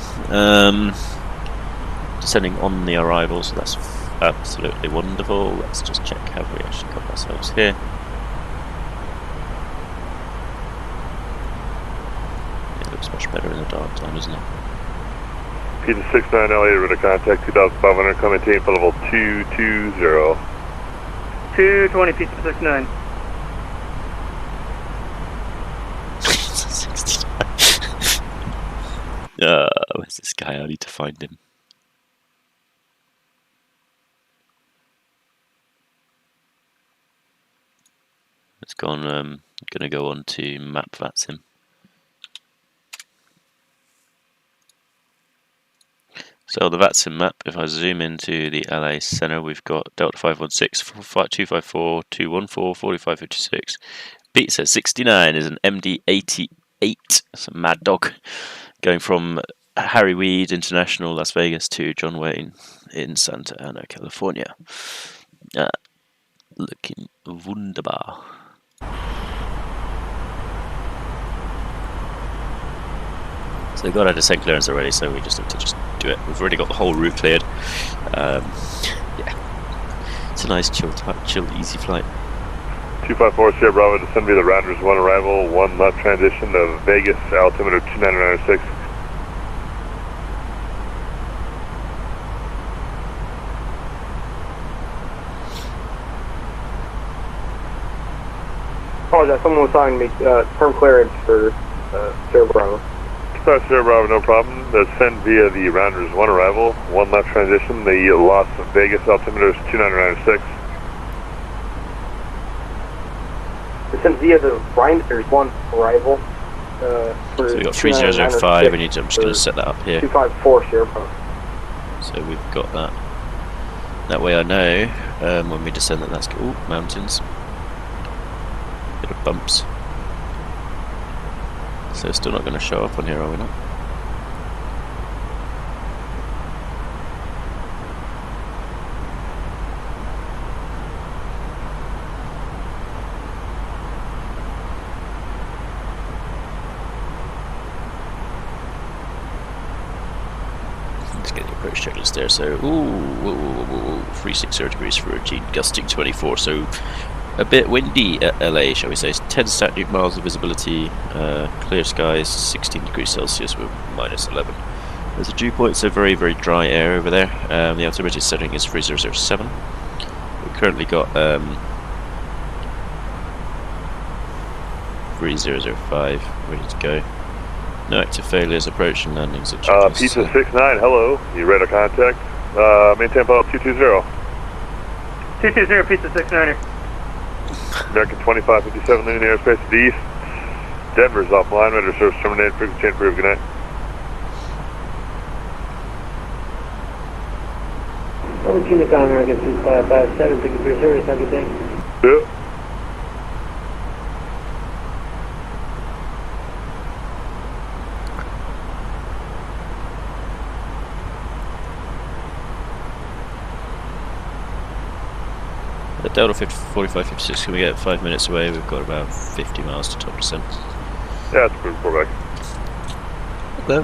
Descending on the arrival, so that's absolutely wonderful. Let's just check how we actually got ourselves here. It looks much better in the dark time, doesn't it? Pizza 69 LA, radar contact 2500, come maintain for level 220. 220 Pizza 69. 69. Where's this guy? I need to find him. It's gone. Gonna go on to map VATSIM. So the VATSIM map, if I zoom into the LA Center, we've got Delta 516, 254, 214, 4556. Pizza 69 is an MD-88. That's a mad dog. Going from Harry Weed International, Las Vegas to John Wayne in Santa Ana, California. Looking wunderbar. So we've got our descent clearance already, so we just have to just do it. We've already got the whole route cleared. Yeah, it's a nice chill, easy flight. 254 Sierra Bravo, descend via the Rounders 1 arrival, 1 left transition to Vegas, altimeter 2996. Apologize, someone was telling me term clearance for Sierra Bravo. Sierra Bravo, no problem. Descend via the Rounders 1 arrival, 1 left transition, the Las Vegas altimeter is 2996. Descend via the Rounders 1 arrival. So we got 3005, I'm just going to set that up here. 254 Sierra Bravo. So we've got that. That way I know when we descend that that's good. Ooh, mountains. Bit of bumps. So it's still not going to show up on here, are we not? Let's get the approach checklist there. So, ooh, 360 degrees for routine, gusting 24. So a bit windy at LA, shall we say. 10 statute miles of visibility, clear skies, 16 degrees Celsius with minus 11. There's a dew point, so very, very dry air over there. The altimeter setting is 3007. We've currently got 3005 ready to go. No active failures, approach and landings at checklist. Pizza 69, hello. You radar contact. Maintain level 220. 220 Pizza 69er. American 2557 leaving the airspace to the east. Denver's offline, radar service terminated, frequency improved, good night. Over Tunicon, American 2557, thank you for your service, have a good day. Yeah. At Delta 4556, can we get 5 minutes away? We've got about 50 miles to top descent. Yeah, it's good, we're back. Okay.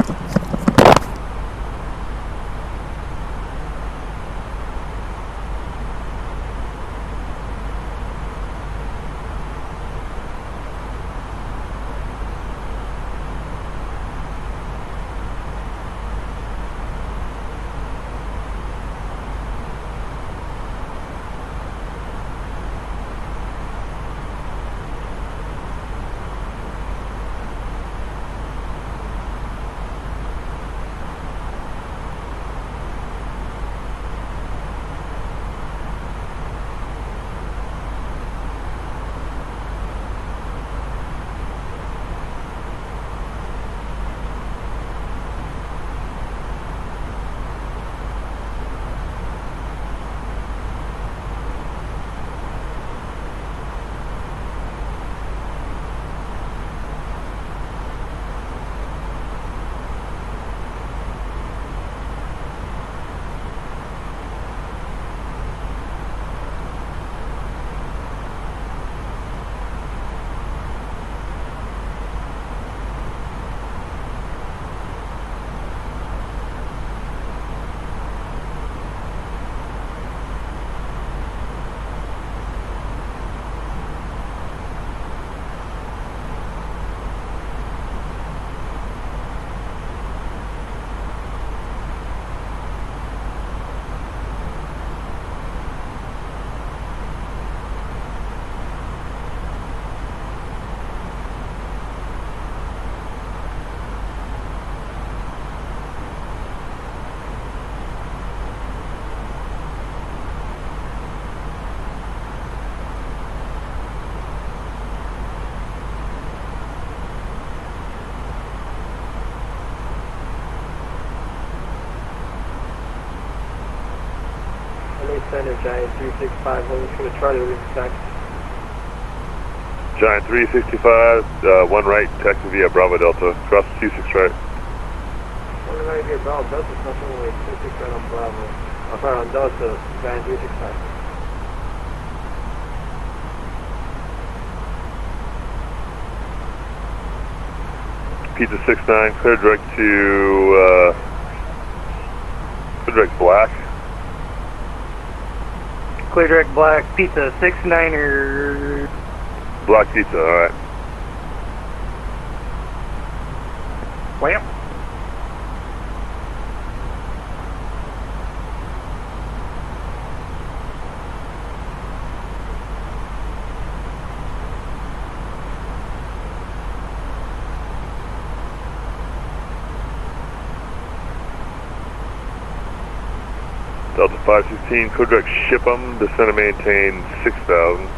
Center, Giant 365, holding for the Charlie, leaving taxi. Giant 365, 1 right, taxi via Bravo Delta, cross 26 right. 1 right here, Bravo Delta, cross runway 26 right on Bravo. I'm sorry, on Delta, Giant 365. Pizza 69, clear direct to, clear direct black. Clear direct black, pizza 69er. Black pizza, alright. Well. Delta 516, clear direct ship them, descend and maintain 6,000.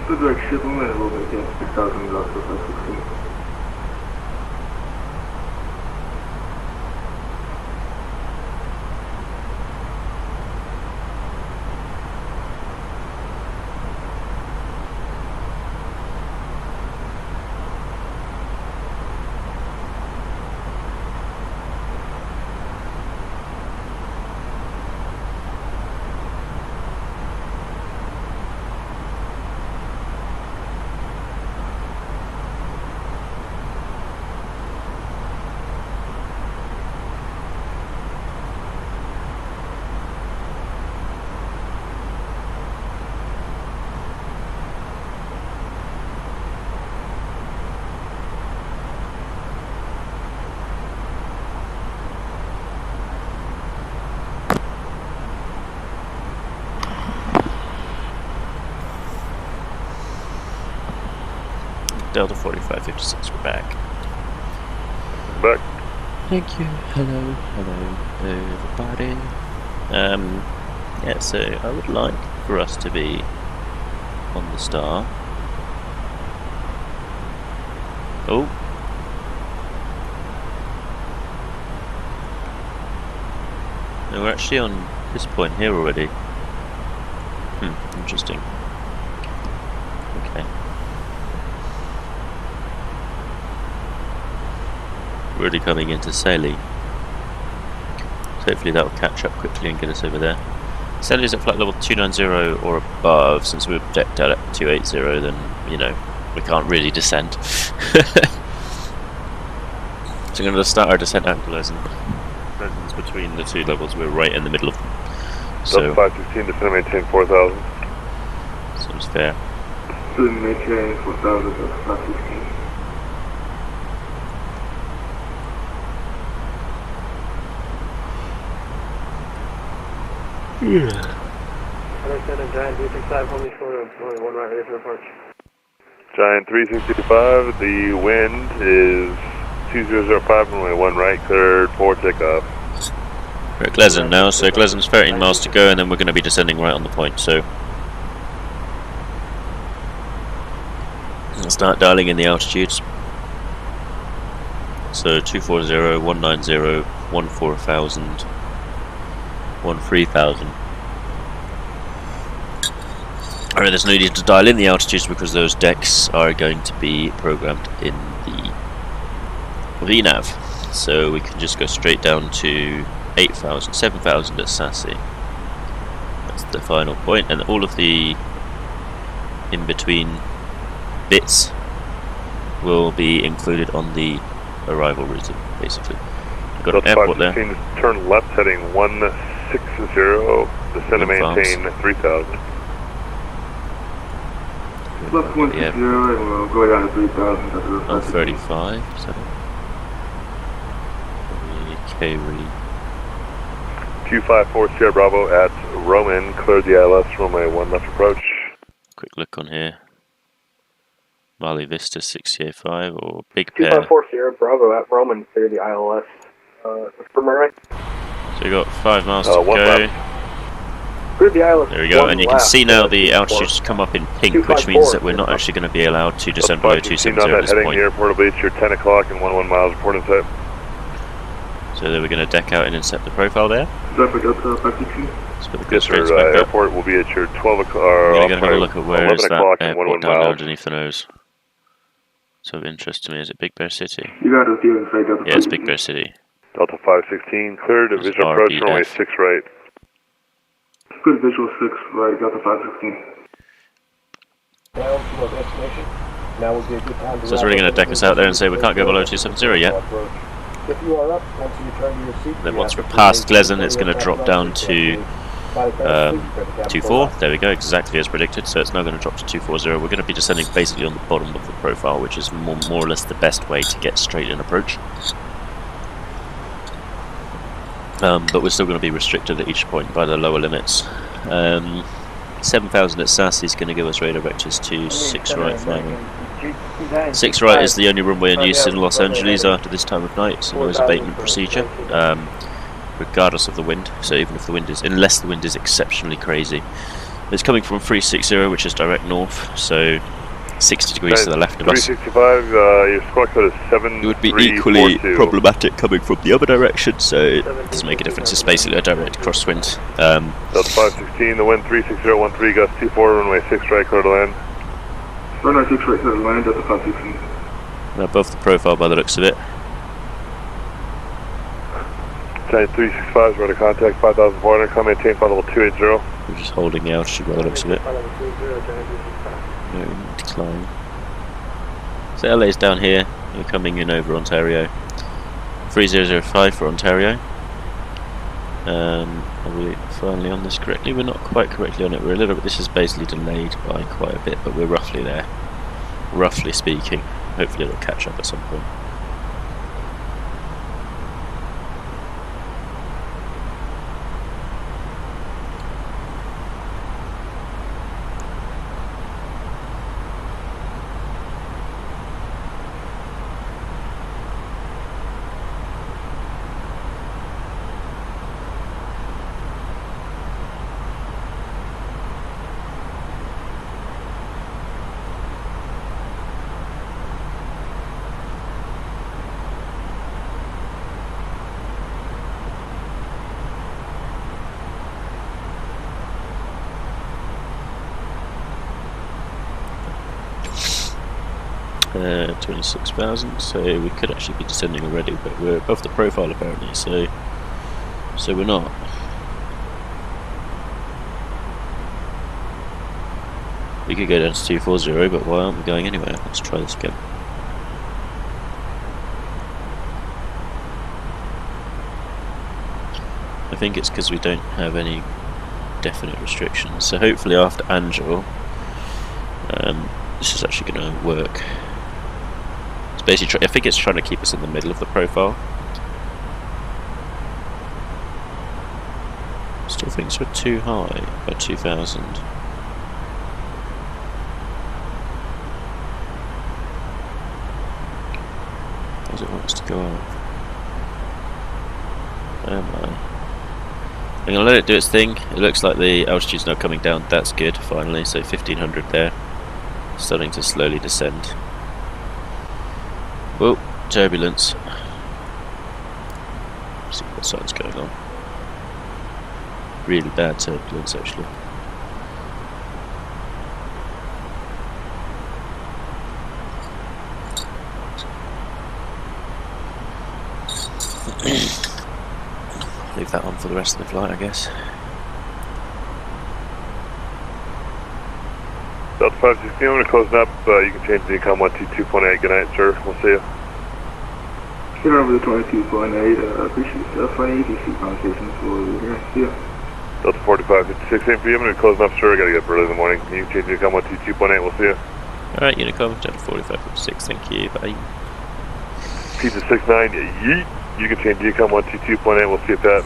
Clear direct ship them and we'll maintain 6,000 Delta 516. Delta 4556, we're back. Back. Thank you. Hello, everybody. Yeah, so I would like for us to be on the star. Oh. No, we're actually on this point here already. Interesting. Okay. Really coming into Saley. So hopefully that will catch up quickly and get us over there. Saley is at flight level 290 or above. Since we're decked out at 280, then, you know, we can't really descend. So I'm going to start our descent anglers and presence between the two levels. We're right in the middle of them. So 516, descend and maintain 4,000. Seems fair. Descend and maintain 4,000 Delta 516. Other Center, Giant 365, holding short of 1 right, ready for approach. Giant 365, the wind is 2005, runway 1 right, cleared for takeoff. We're at Glesden now, so Glesden's 13 miles to go, and then we're going to be descending right on the point, so we'll start dialing in the altitudes. So 240, 190, 14,000, 13,000. Alright, there's no need to dial in the altitudes because those decks are going to be programmed in the VNAV. So we can just go straight down to 8,000, 7,000 at Sassy. That's the final point, and all of the in-between bits will be included on the arrival route, basically. We've got an airport there. Turn left heading 160, descend and maintain 3,000. Left 160 and we'll go down to 3,000. On 35, so K-Reed. 254 Sierra Bravo at Roman, cleared the ILS, runway 1 left approach. Quick look on here. Mali Vista 605 or Big Pair. 254 Sierra Bravo at Roman, clear the ILS. From my right. So we got 5 miles to go. Left. Clear the ILS. There we go, and you can see now the altitudes come up in pink, which means that we're not actually going to be allowed to descend below 270 at this heading point. to Airport Beach, you're 10 o'clock and 11 miles report inside. So then we're going to deck out and inset the profile there. Sorry for Delta 516. Let's put the Yes, constraints sir. back up. Airport will be at your 12 o'clock. We're going to go have a look at where is 11 that o'clock and airport 11 down there miles. underneath the nose. It's of interest to me. Is it Big Bear City? You got us here inside Delta 516. Yeah, it's Big Bear City. Delta 516, cleared. It's Visual approach, RBF. runway 6 right. Good visual 6 right, Delta 516. Down to our destination. Now would be a good time to So it's really going to deck us out there and say we can't go below 270 yet. If you are up, once you return to your seat, Then once we're past Gleason, it's going to drop down to 24. There we go, exactly as predicted. So it's now going to drop to 240. We're going to be descending basically on the bottom of the profile, which is more or less the best way to get straight in approach. But we're still going to be restricted at each point by the lower limits. 7,000 at Sassy is going to give us radar vectors to 6 right final. 6 right is the only runway in use in Los Angeles after this time of night. It's a noise abatement procedure, regardless of the wind. So even if the wind is, unless the wind is exceptionally crazy. It's coming from 360, which is direct north, so 60 degrees to the left of us. 365, your squawk code is 7. It would be equally problematic coming from the other direction, so it doesn't make a difference. It's basically a direct crosswind. Delta 516, the wind 36013, gust 24, runway 6 right, clear to land. Runway 6 right, clear to land, Delta 516. We're above the profile by the looks of it. Giant 365 is ready to contact 5,400, come maintain flight level 280. We're just holding the altitude by the looks of it. No decline. So LA's down here, we're coming in over Ontario. 3005 for Ontario. Are we finally on this correctly? We're not quite correctly on it. We're a little bit, this is basically delayed by quite a bit, but we're roughly there. Roughly speaking. Hopefully it'll catch up at some point. Uh, 26,000, so we could actually be descending already, but we're above the profile apparently, so we're not. We could go down to 240, but why aren't we going anywhere? Let's try this again. I think it's because we don't have any definite restrictions, so hopefully after Angel this is actually going to work. It's basically, I think it's trying to keep us in the middle of the profile. Still thinks we're too high by 2,000. Does it want us to go up? Am I? I'm going to let it do its thing. It looks like the altitude's now coming down. That's good, finally. So 1,500 there. Starting to slowly descend. Whoa, turbulence. Let's see what side's going on. Really bad turbulence, actually. Leave that on for the rest of the flight, I guess. Delta 516, I'm going to close up. You can change the income 122.8. Good night, sir. We'll see you. Get over the 22.8. Appreciate the funny ATC conversations. We'll see you. Delta 4556, same for you. I'm going to close up, sir. I got to get up early in the morning. You can change the income 122.8. We'll see you. Alright, Unicom, Delta 4556. Thank you. Bye. Pizza 69, yeet. You can change the income 122.8. We'll see you, Pat.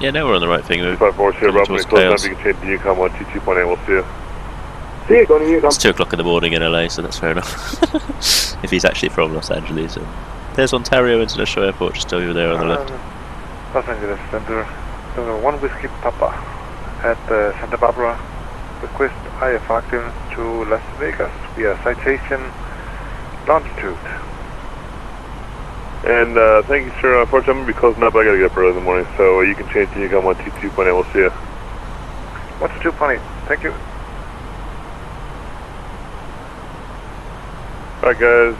Yeah, now we're on the right thing. 540, Rob, close up. You can change the income 122.8. We'll see you. See you, going to Unicom. It's 2 o'clock in the morning in LA, so that's fair enough. If he's actually from Los Angeles. There's Ontario International Airport just over there on the left. Los Angeles Center, 1 Whiskey Papa at Santa Barbara. Request IFR clearance to Las Vegas via citation longitude. And thank you, sir. Unfortunately, I'm going to be closing up. I got to get up early in the morning, so you can change to Yukon 122.8. We'll see you. 122.8. Thank you. Alright, guys.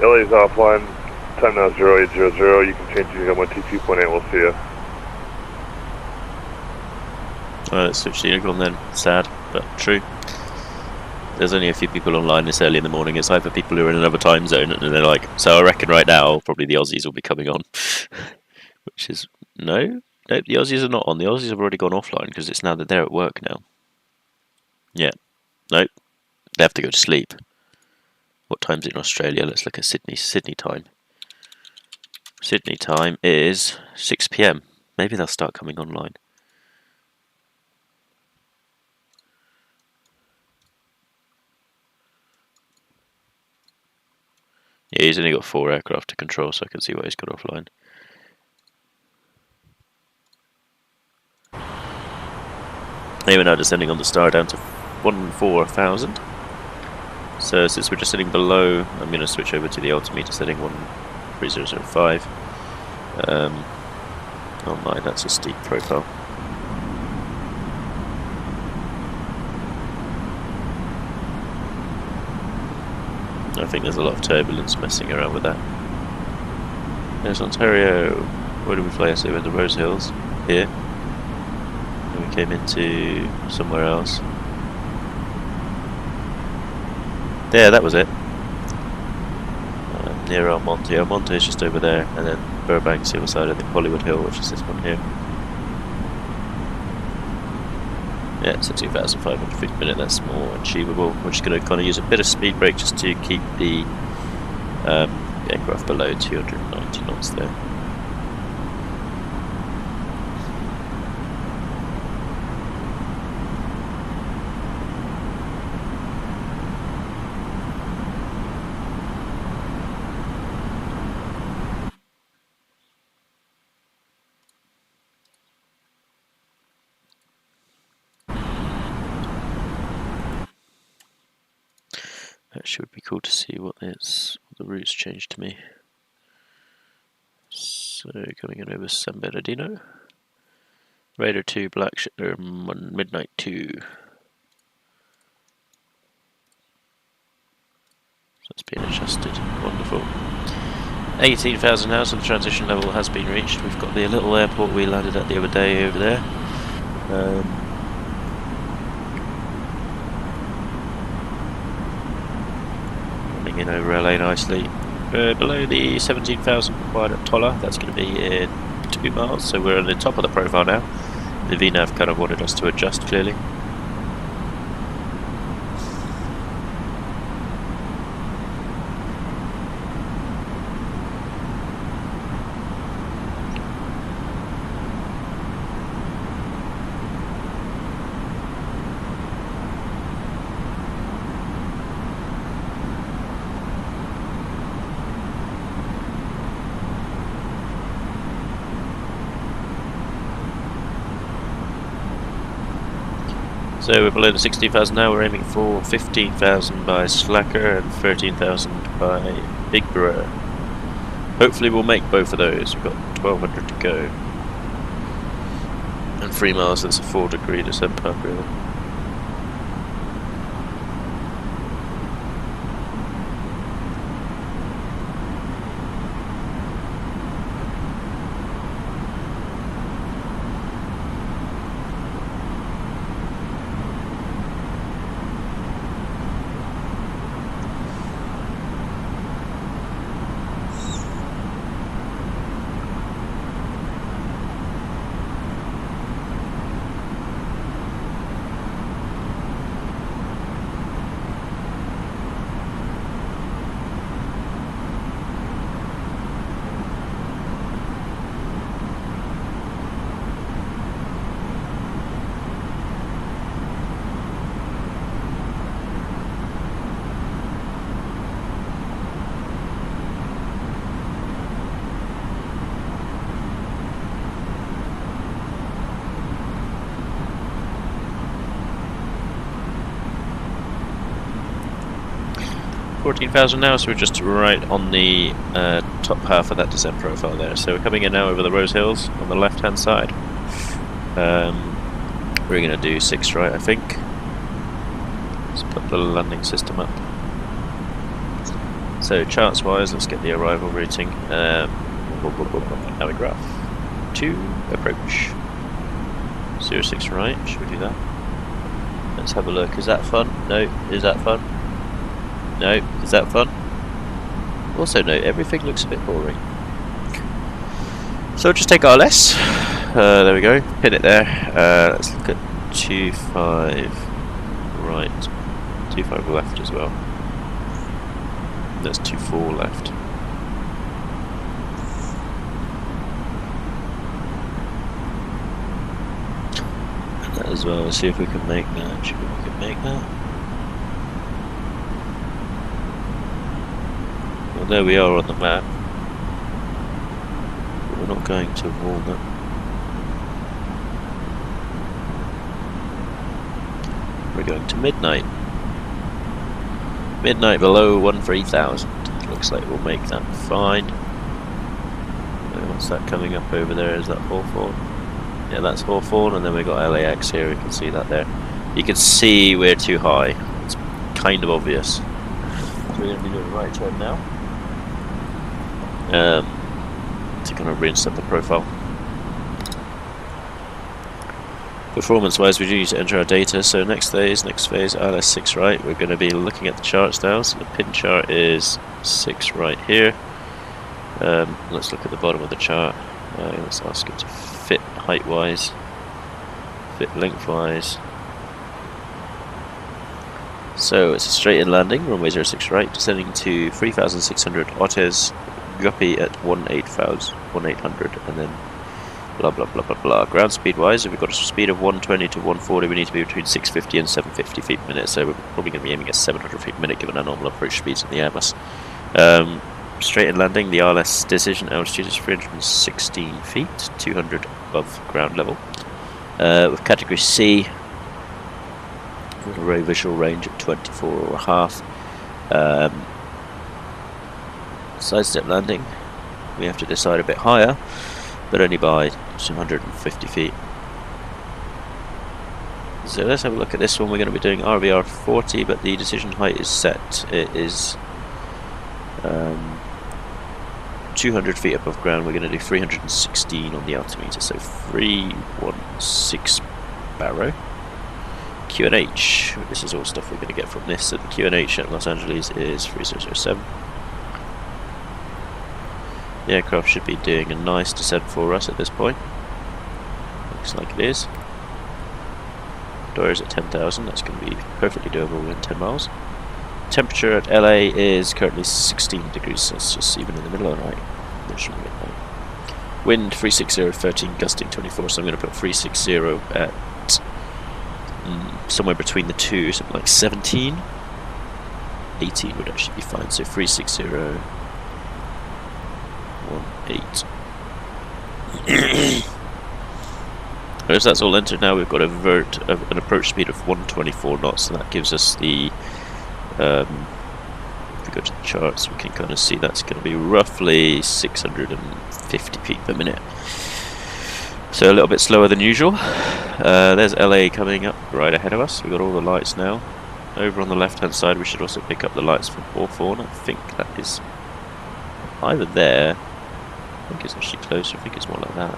LA is offline. Time now is 0800. You can change to Yukon 122.8. We'll see you. Alright, let's switch to Unicorn then. Sad, but true. There's only a few people online this early in the morning. It's either people who are in another time zone and they're like, so I reckon right now probably the Aussies will be coming on. Which is, no, the Aussies are not on. The Aussies have already gone offline because it's now that they're at work now. Yeah, nope, they have to go to sleep. What time's it in Australia? Let's look at Sydney time. Sydney time is 6 PM. Maybe they'll start coming online. Yeah, he's only got 4 aircraft to control, so I can see why he's got offline. They were now descending on the star down to 14,000. So since we're descending below, I'm going to switch over to the altimeter setting 13005. Oh my, that's a steep profile. I think there's a lot of turbulence messing around with that. There's Ontario. Where do we fly us over? The Rose Hills. Here. And we came into somewhere else. There, that was it. Near Almonte. Almonte is just over there, and then Burbank's the other side, I think Hollywood Hill, which is this one here. Yeah, it's a 2,500 feet per minute, that's more achievable. We're just going to kind of use a bit of speed brake just to keep the aircraft below 290 knots there. Actually, would be cool to see what the route's changed to me. So coming in over San Bernardino, Raider 2, Black Midnight 2. So it's been adjusted. Wonderful. 18,000 now, so the transition level has been reached. We've got the little airport we landed at the other day over there. In over LA nicely. Below the 17,000 required at Tolla, that's going to be in 2 miles, so we're on the top of the profile now. The VNAV kind of wanted us to adjust clearly. So we're below the 16,000 now, we're aiming for 15,000 by Slacker and 13,000 by Big Bro. Hopefully we'll make both of those, we've got 1,200 to go. And 3 miles, that's a 4-degree descent path really. 14,000 now, so we're just right on the top half of that descent profile there. So we're coming in now over the Rose Hills on the left hand side. We're going to do 6 right, I think. Let's put the landing system up. So charts wise, let's get the arrival routing. Navigraph 2 approach 06 right. Should we do that? Let's have a look. Is that fun? No. Is that fun? No. Is that fun? Also no. Everything looks a bit boring. So just take RLS. There we go. Pin it there. Let's look at 25 right. 25 left as well. That's 24 left. And that as well. Let's see if we can make that. Should we can make that? Well, there we are on the map. But we're not going to Walnut. We're going to Midnight. Midnight below 13,000. Looks like we'll make that fine. What's that coming up over there? Is that Hawthorne? Yeah, that's Hawthorne, and then we've got LAX here. You can see that there. You can see we're too high. It's kind of obvious. So we're going to be doing a right turn now. To kind of rinse up the profile. Performance wise, we do need to enter our data, so next phase, RLS 6 right. We're going to be looking at the charts now, so the pin chart is 6 right here. Let's look at the bottom of the chart. Let's ask it to fit height wise, fit length wise. So it's a straight in landing, runway 06 right, descending to 3,600 Ottes, guppy at 1800, and then blah blah blah blah blah. Ground speed wise, if we've got a speed of 120 to 140, we need to be between 650 and 750 feet per minute, so we're probably going to be aiming at 700 feet per minute given our normal approach speeds in the Airbus. Straight in landing, the RLS decision altitude is 316 feet, 200 above ground level. With category C, with a very visual range of 24.5. Sidestep landing, we have to decide a bit higher, but only by 250 feet. So let's have a look at this one. We're going to be doing RVR 40, but the decision height is set. It is 200 feet above ground. We're going to do 316 on the altimeter, so 316 barrow. QNH, this is all stuff we're going to get from this. So the QNH at Los Angeles is 3007. The aircraft should be doing a nice descent for us at this point. Looks like it is. Door is at 10,000, that's going to be perfectly doable within 10 miles. Temperature at LA is currently 16 degrees Celsius, even in the middle of the night. Wind 360 13, gusting 24, so I'm going to put 360 at somewhere between the two, something like 17. 18 would actually be fine, so 360 18. As that's all entered now, we've got an approach speed of 124 knots, and that gives us the if we go to the charts, we can kind of see that's going to be roughly 650 feet per minute. So a little bit slower than usual. There's LA coming up right ahead of us. We've got all the lights now. Over on the left hand side we should also pick up the lights from Hawthorne. I think that is either there. I think it's actually closer. I think it's more like that.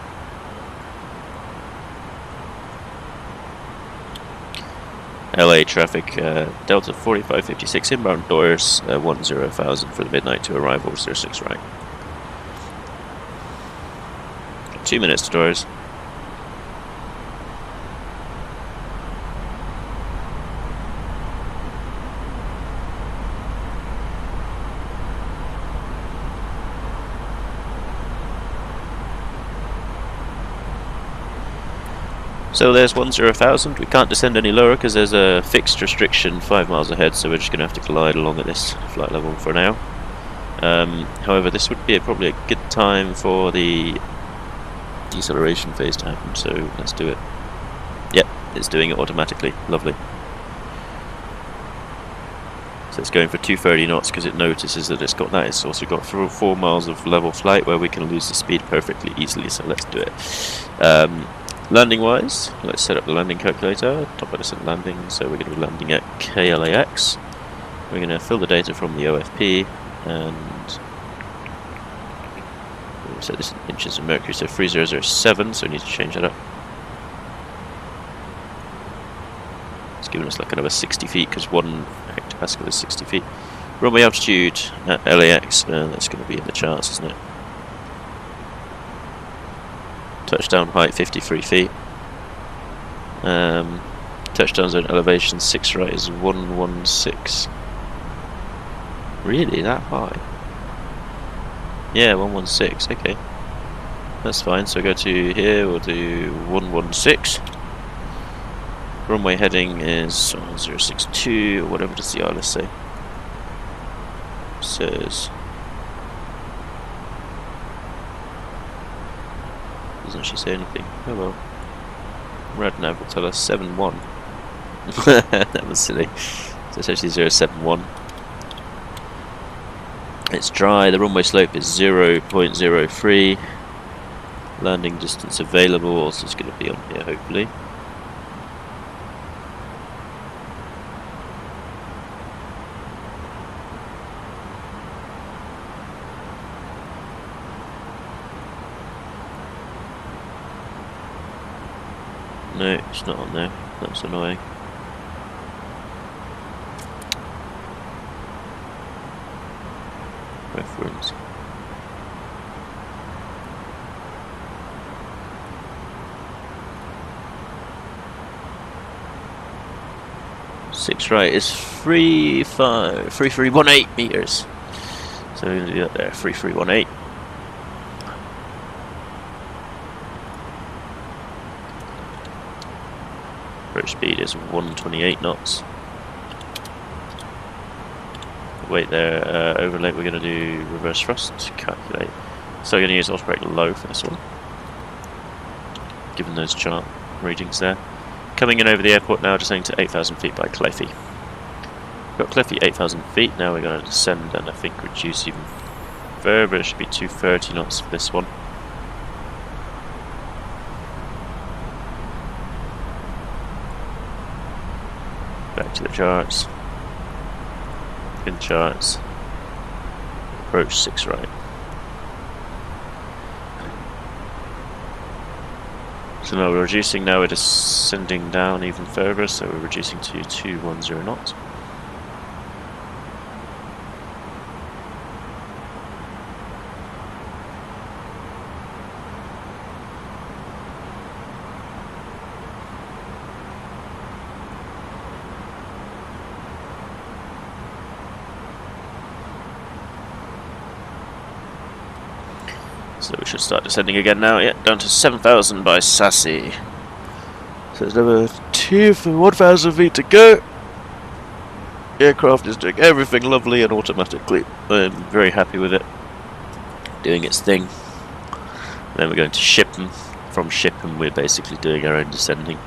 LA traffic, Delta 4556 inbound doors, 10,000 for the midnight to arrival 06 right. 2 minutes to doors. So there's 10,000. We can't descend any lower because there's a fixed restriction 5 miles ahead, so we're just going to have to glide along at this flight level for now. However, this would be probably a good time for the deceleration phase to happen, so let's do it. Yep, it's doing it automatically. Lovely. So it's going for 230 knots because it notices that it's got that. It's also got 4 miles of level flight where we can lose the speed perfectly easily, so let's do it. Landing wise, let's set up the landing calculator. Top of set landing, so we're going to be landing at KLAX. We're going to fill the data from the OFP and we'll set this in inches of mercury, so 3007, so we need to change that up. It's giving us like another 60 feet because 1 hectopascal is 60 feet. Runway altitude at LAX, that's going to be in the charts, isn't it? Touchdown height 53 feet. Touchdown zone elevation 6 right is 116. Really, that high? Yeah, 116. Okay, that's fine. So go to here. We'll do 116. Runway heading is 062 or whatever does the ILS say. Says. Doesn't actually say anything. Oh well. Radnav will tell us 71. That was silly. So it's actually 071. It's dry. The runway slope is 0.03. Landing distance available. Also, it's going to be on here hopefully. No, it's not on there. That's annoying. Reference. Six right is 3318 meters. So we're going to do that there. 3318. Approach speed is 128 knots. Wait there, overlay, we're going to do reverse thrust, calculate. So we're going to use autobrake low for this one, given those chart readings there. Coming in over the airport now, descending to 8,000 feet by Cleffy. Got Cleffy 8,000 feet, now we're going to descend and I think reduce even further. It should be 230 knots for this one. Back to the charts. In charts. Approach 6 right. So now we're reducing, now we're descending down even further, so we're reducing to 210 knots. So we should start descending again now. Yeah, down to 7,000 by Sassy. So there's another 1,000 feet to go. The aircraft is doing everything lovely and automatically. I'm very happy with it. Doing its thing. Then we're going to Shipham. From Shipham we're basically doing our own descending.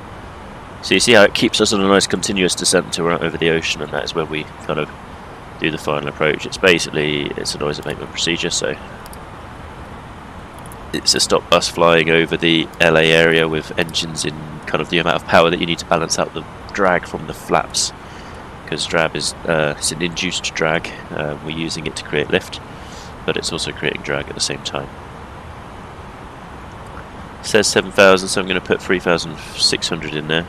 So you see how it keeps us on a nice continuous descent until we're out over the ocean, and that is where we kind of do the final approach. It's basically, it's a noise abatement procedure, so it's to stop us flying over the LA area with engines in kind of the amount of power that you need to balance out the drag from the flaps, because drag is it's an induced drag. We're using it to create lift, but it's also creating drag at the same time. It says 7,000, so I'm going to put 3,600 in there.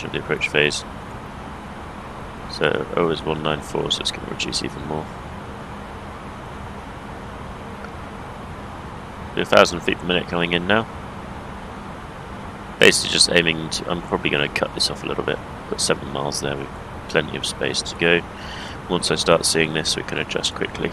Of the approach phase. So O is 194, so it's going to reduce even more. 1,000 feet per minute coming in now. Basically just aiming to, I'm probably going to cut this off a little bit. Put 7 miles there with plenty of space to go. Once I start seeing this we can adjust quickly.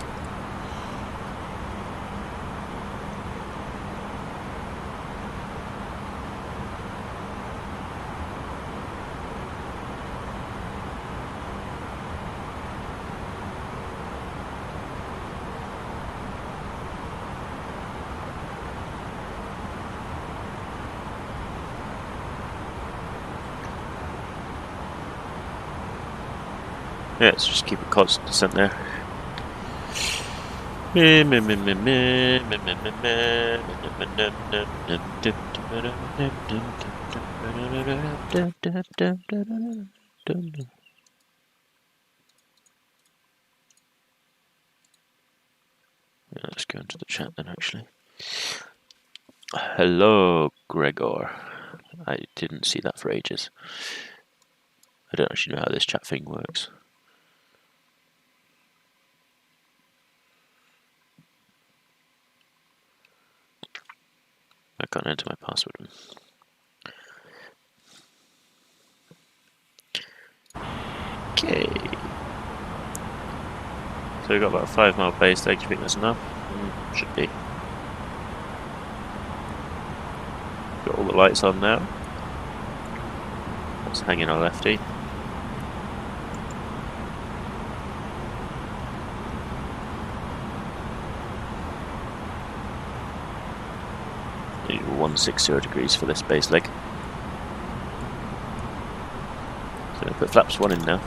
Yeah, let's just keep a constant descent there. Yeah, let's go into the chat then, actually. Hello, Gregor. I didn't see that for ages. I don't actually know how this chat thing works. I can't enter my password. Okay. So we've got about a 5 mile base leg. Do you think that's enough? Should be. Got all the lights on now. Let's hang in our lefty. Need 160 degrees for this base leg. So we'll put flaps 1 in now.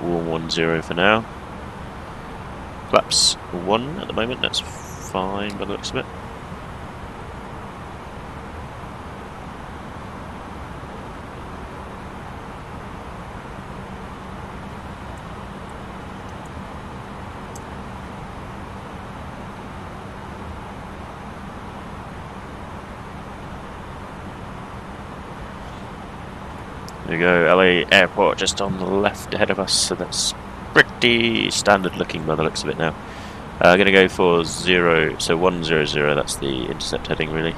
Warm 10 for now. Flaps 1 at the moment, that's fine by the looks of it. There we go, LA airport just on the left ahead of us, so that's pretty standard looking by the looks of it now. I'm going to go for 0, so 100, that's the intercept heading really.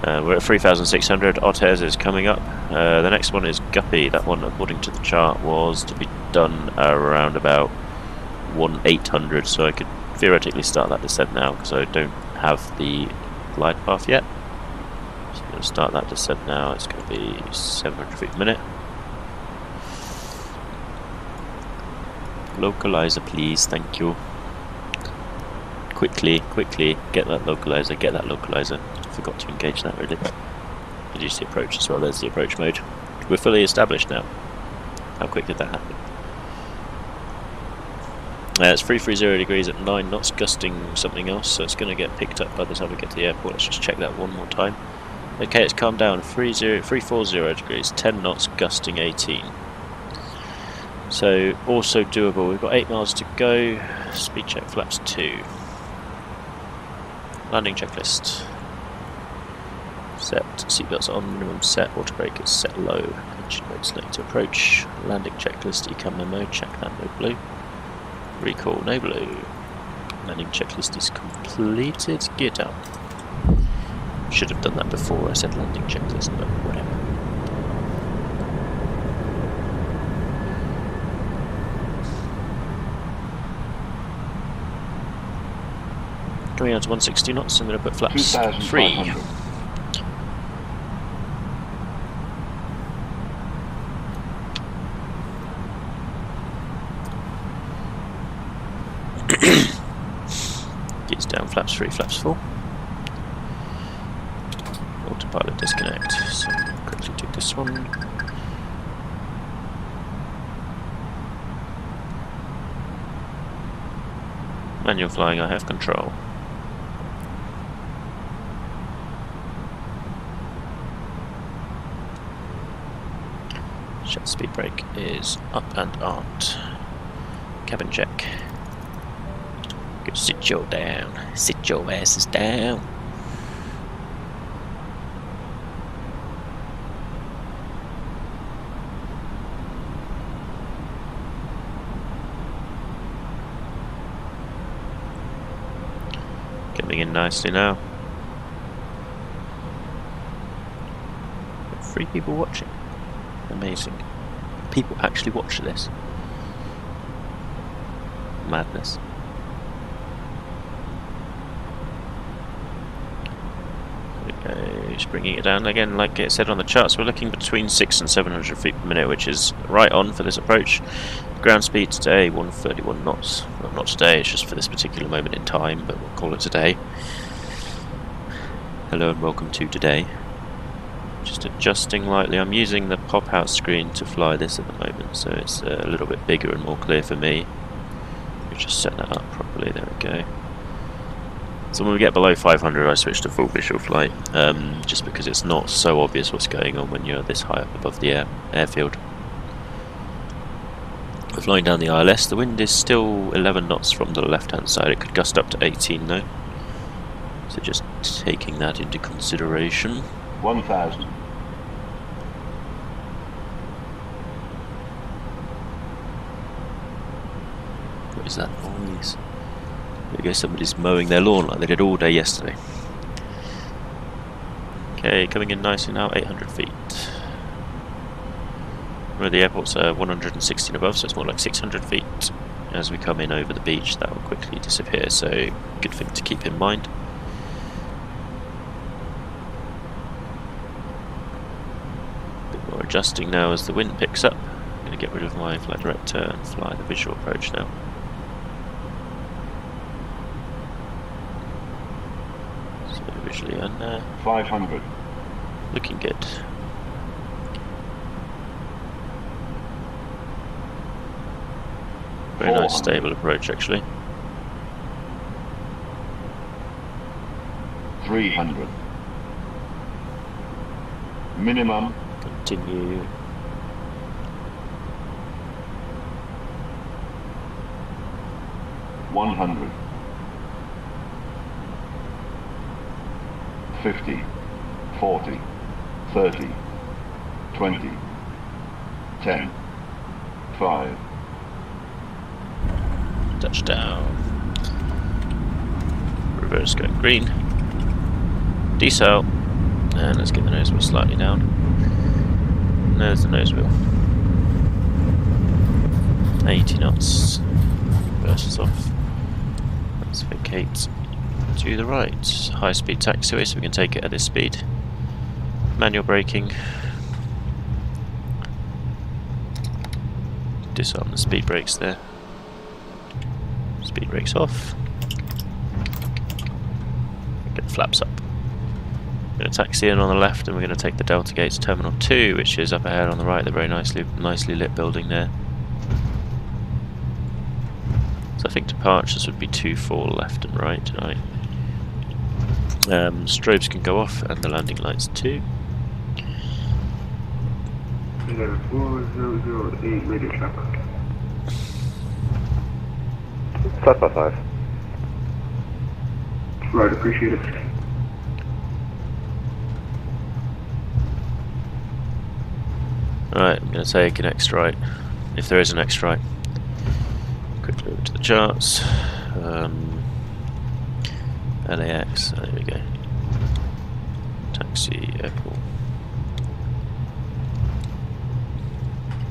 We're at 3,600, Ortez is coming up. The next one is Guppy, that one according to the chart was to be done around about 1,800, so I could theoretically start that descent now because I don't have the glide path yet. So I'm going to start that descent now, it's going to be 700 feet per minute. Localizer please, thank you. Quickly, get that localizer, Forgot to engage that really. Reduce the approach as well, there's the approach mode. We're fully established now. How quick did that happen? It's 330 degrees at 9 knots, gusting something else, so it's going to get picked up by the time we get to the airport. Let's just check that one more time. Okay, it's calmed down, 340 degrees, 10 knots, gusting 18. So, also doable. We've got 8 miles to go. Speed check flaps 2. Landing checklist. Set. Seatbelts on. Minimum set. Auto brake is set low. Engine mode select to approach. Landing checklist. ECAM memo. Check that. No blue. Recall. No blue. Landing checklist is completed. Gear down. Should have done that before I said landing checklist, but whatever. Coming out to 160 knots, I'm going to put flaps 3. Gears down, flaps 3, flaps 4. Autopilot disconnect, so quickly do this one. Manual flying, I have control. Jet speed brake is up and armed. Cabin check. Go sit your down. Sit your asses down. Coming in nicely now. 3 people watching. Amazing. People actually watch this. Madness. Just bringing it down again, like it said on the charts, we're looking between 600 and 700 feet per minute, which is right on for this approach. Ground speed today 131 knots. Well, not today, it's just for this particular moment in time, but we'll call it today. Hello and welcome to today. Just adjusting lightly. I'm using the pop-out screen to fly this at the moment, so it's a little bit bigger and more clear for me. We just set that up properly. There we go. So when we get below 500, I switch to full visual flight, just because it's not so obvious what's going on when you're this high up above the airfield. We're flying down the ILS. The wind is still 11 knots from the left-hand side. It could gust up to 18 though. So just taking that into consideration. 1,000. What is that noise? There we go, somebody's mowing their lawn like they did all day yesterday. Okay, coming in nicely now, 800 feet. Where the airport's 116 above, so it's more like 600 feet. As we come in over the beach, that will quickly disappear, so good thing to keep in mind. A bit more adjusting now as the wind picks up. I'm going to get rid of my flight director and fly the visual approach now. Visually on 500. Looking good. Very nice stable approach actually. 300. Minimum. Continue. $100. 50, 40, 30, 20, 10, 5. Touchdown. Reverse going green. Decel. And let's get the nose wheel slightly down. And there's the nose wheel. 80 knots. Reverses off. Let's vacate to the right. High speed taxiway, so we can take it at this speed. Manual braking. Disarm the speed brakes there. Speed brakes off. Get the flaps up. We're going to taxi in on the left and we're going to take the Delta Gate to Terminal 2, which is up ahead on the right, the very nicely lit building there. So I think departures would be 2-4 left and right tonight. Strobes can go off and the landing lights too. 4008 radio track. 555. Right, appreciate it. Alright, I'm going to take an X right, if there is an X right. Quickly over to the charts. LAX, there we go. Taxi, airport.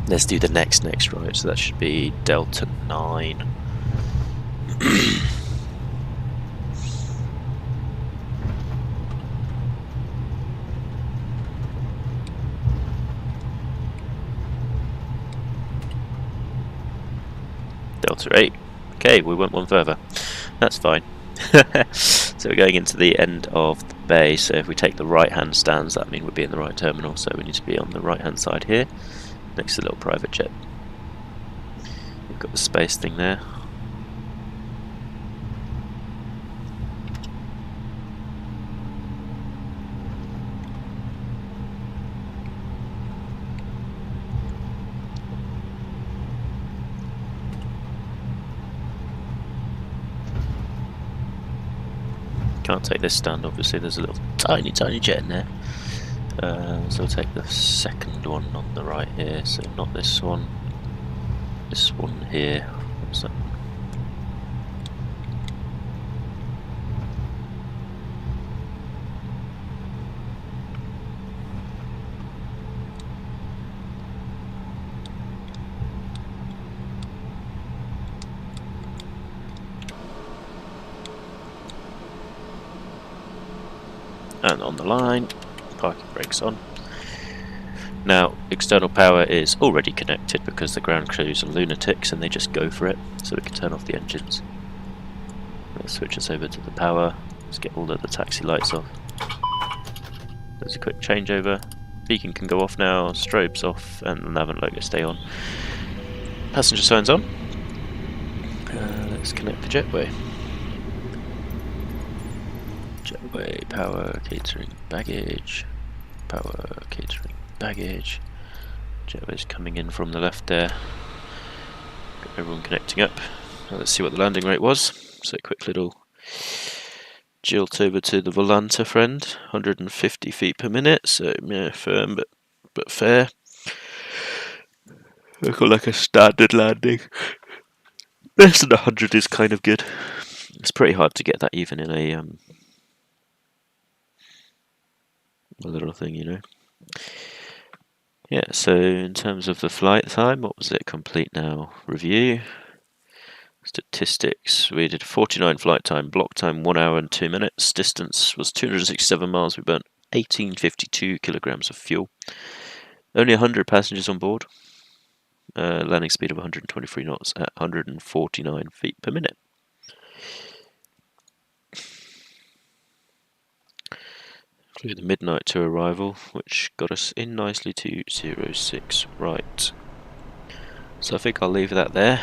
Let's do the next right, so that should be Delta 9. Delta 8. Okay, we went one further. That's fine. So we're going into the end of the bay, so if we take the right hand stands, that means we'll be in the right terminal, so we need to be on the right hand side here, next to the little private jet. We've got the space thing there. Can't take this stand, obviously, there's a little tiny jet in there. So we'll take the second one on the right here, so not this one here. What's that? and on the line. Parking brakes on. Now, external power is already connected because the ground crews are lunatics and they just go for it, so we can turn off the engines. Let's switch us over to the power. Let's get all of the taxi lights off. There's a quick changeover. Beacon can go off now, strobes off, and the nav and logo stay on. Passenger signs on. Let's connect the jetway. Jetway, power, catering, baggage. Power, catering, baggage. Jetway's coming in from the left there. Got everyone connecting up. Now let's see what the landing rate was. So quick little jilt over to the Volanta friend. 150 feet per minute, so yeah, firm but fair. Look like a standard landing. Less than 100 is kind of good. It's pretty hard to get that even in a little thing, you know. Yeah, so in terms of the flight time, what was it? Complete now. Review. Statistics. We did 49 flight time, block time 1 hour and 2 minutes. Distance was 267 miles. We burnt 1852 kilograms of fuel. Only 100 passengers on board. Landing speed of 123 knots at 149 feet per minute. Flew the midnight to arrival, which got us in nicely to 06 right. So I think I'll leave that there.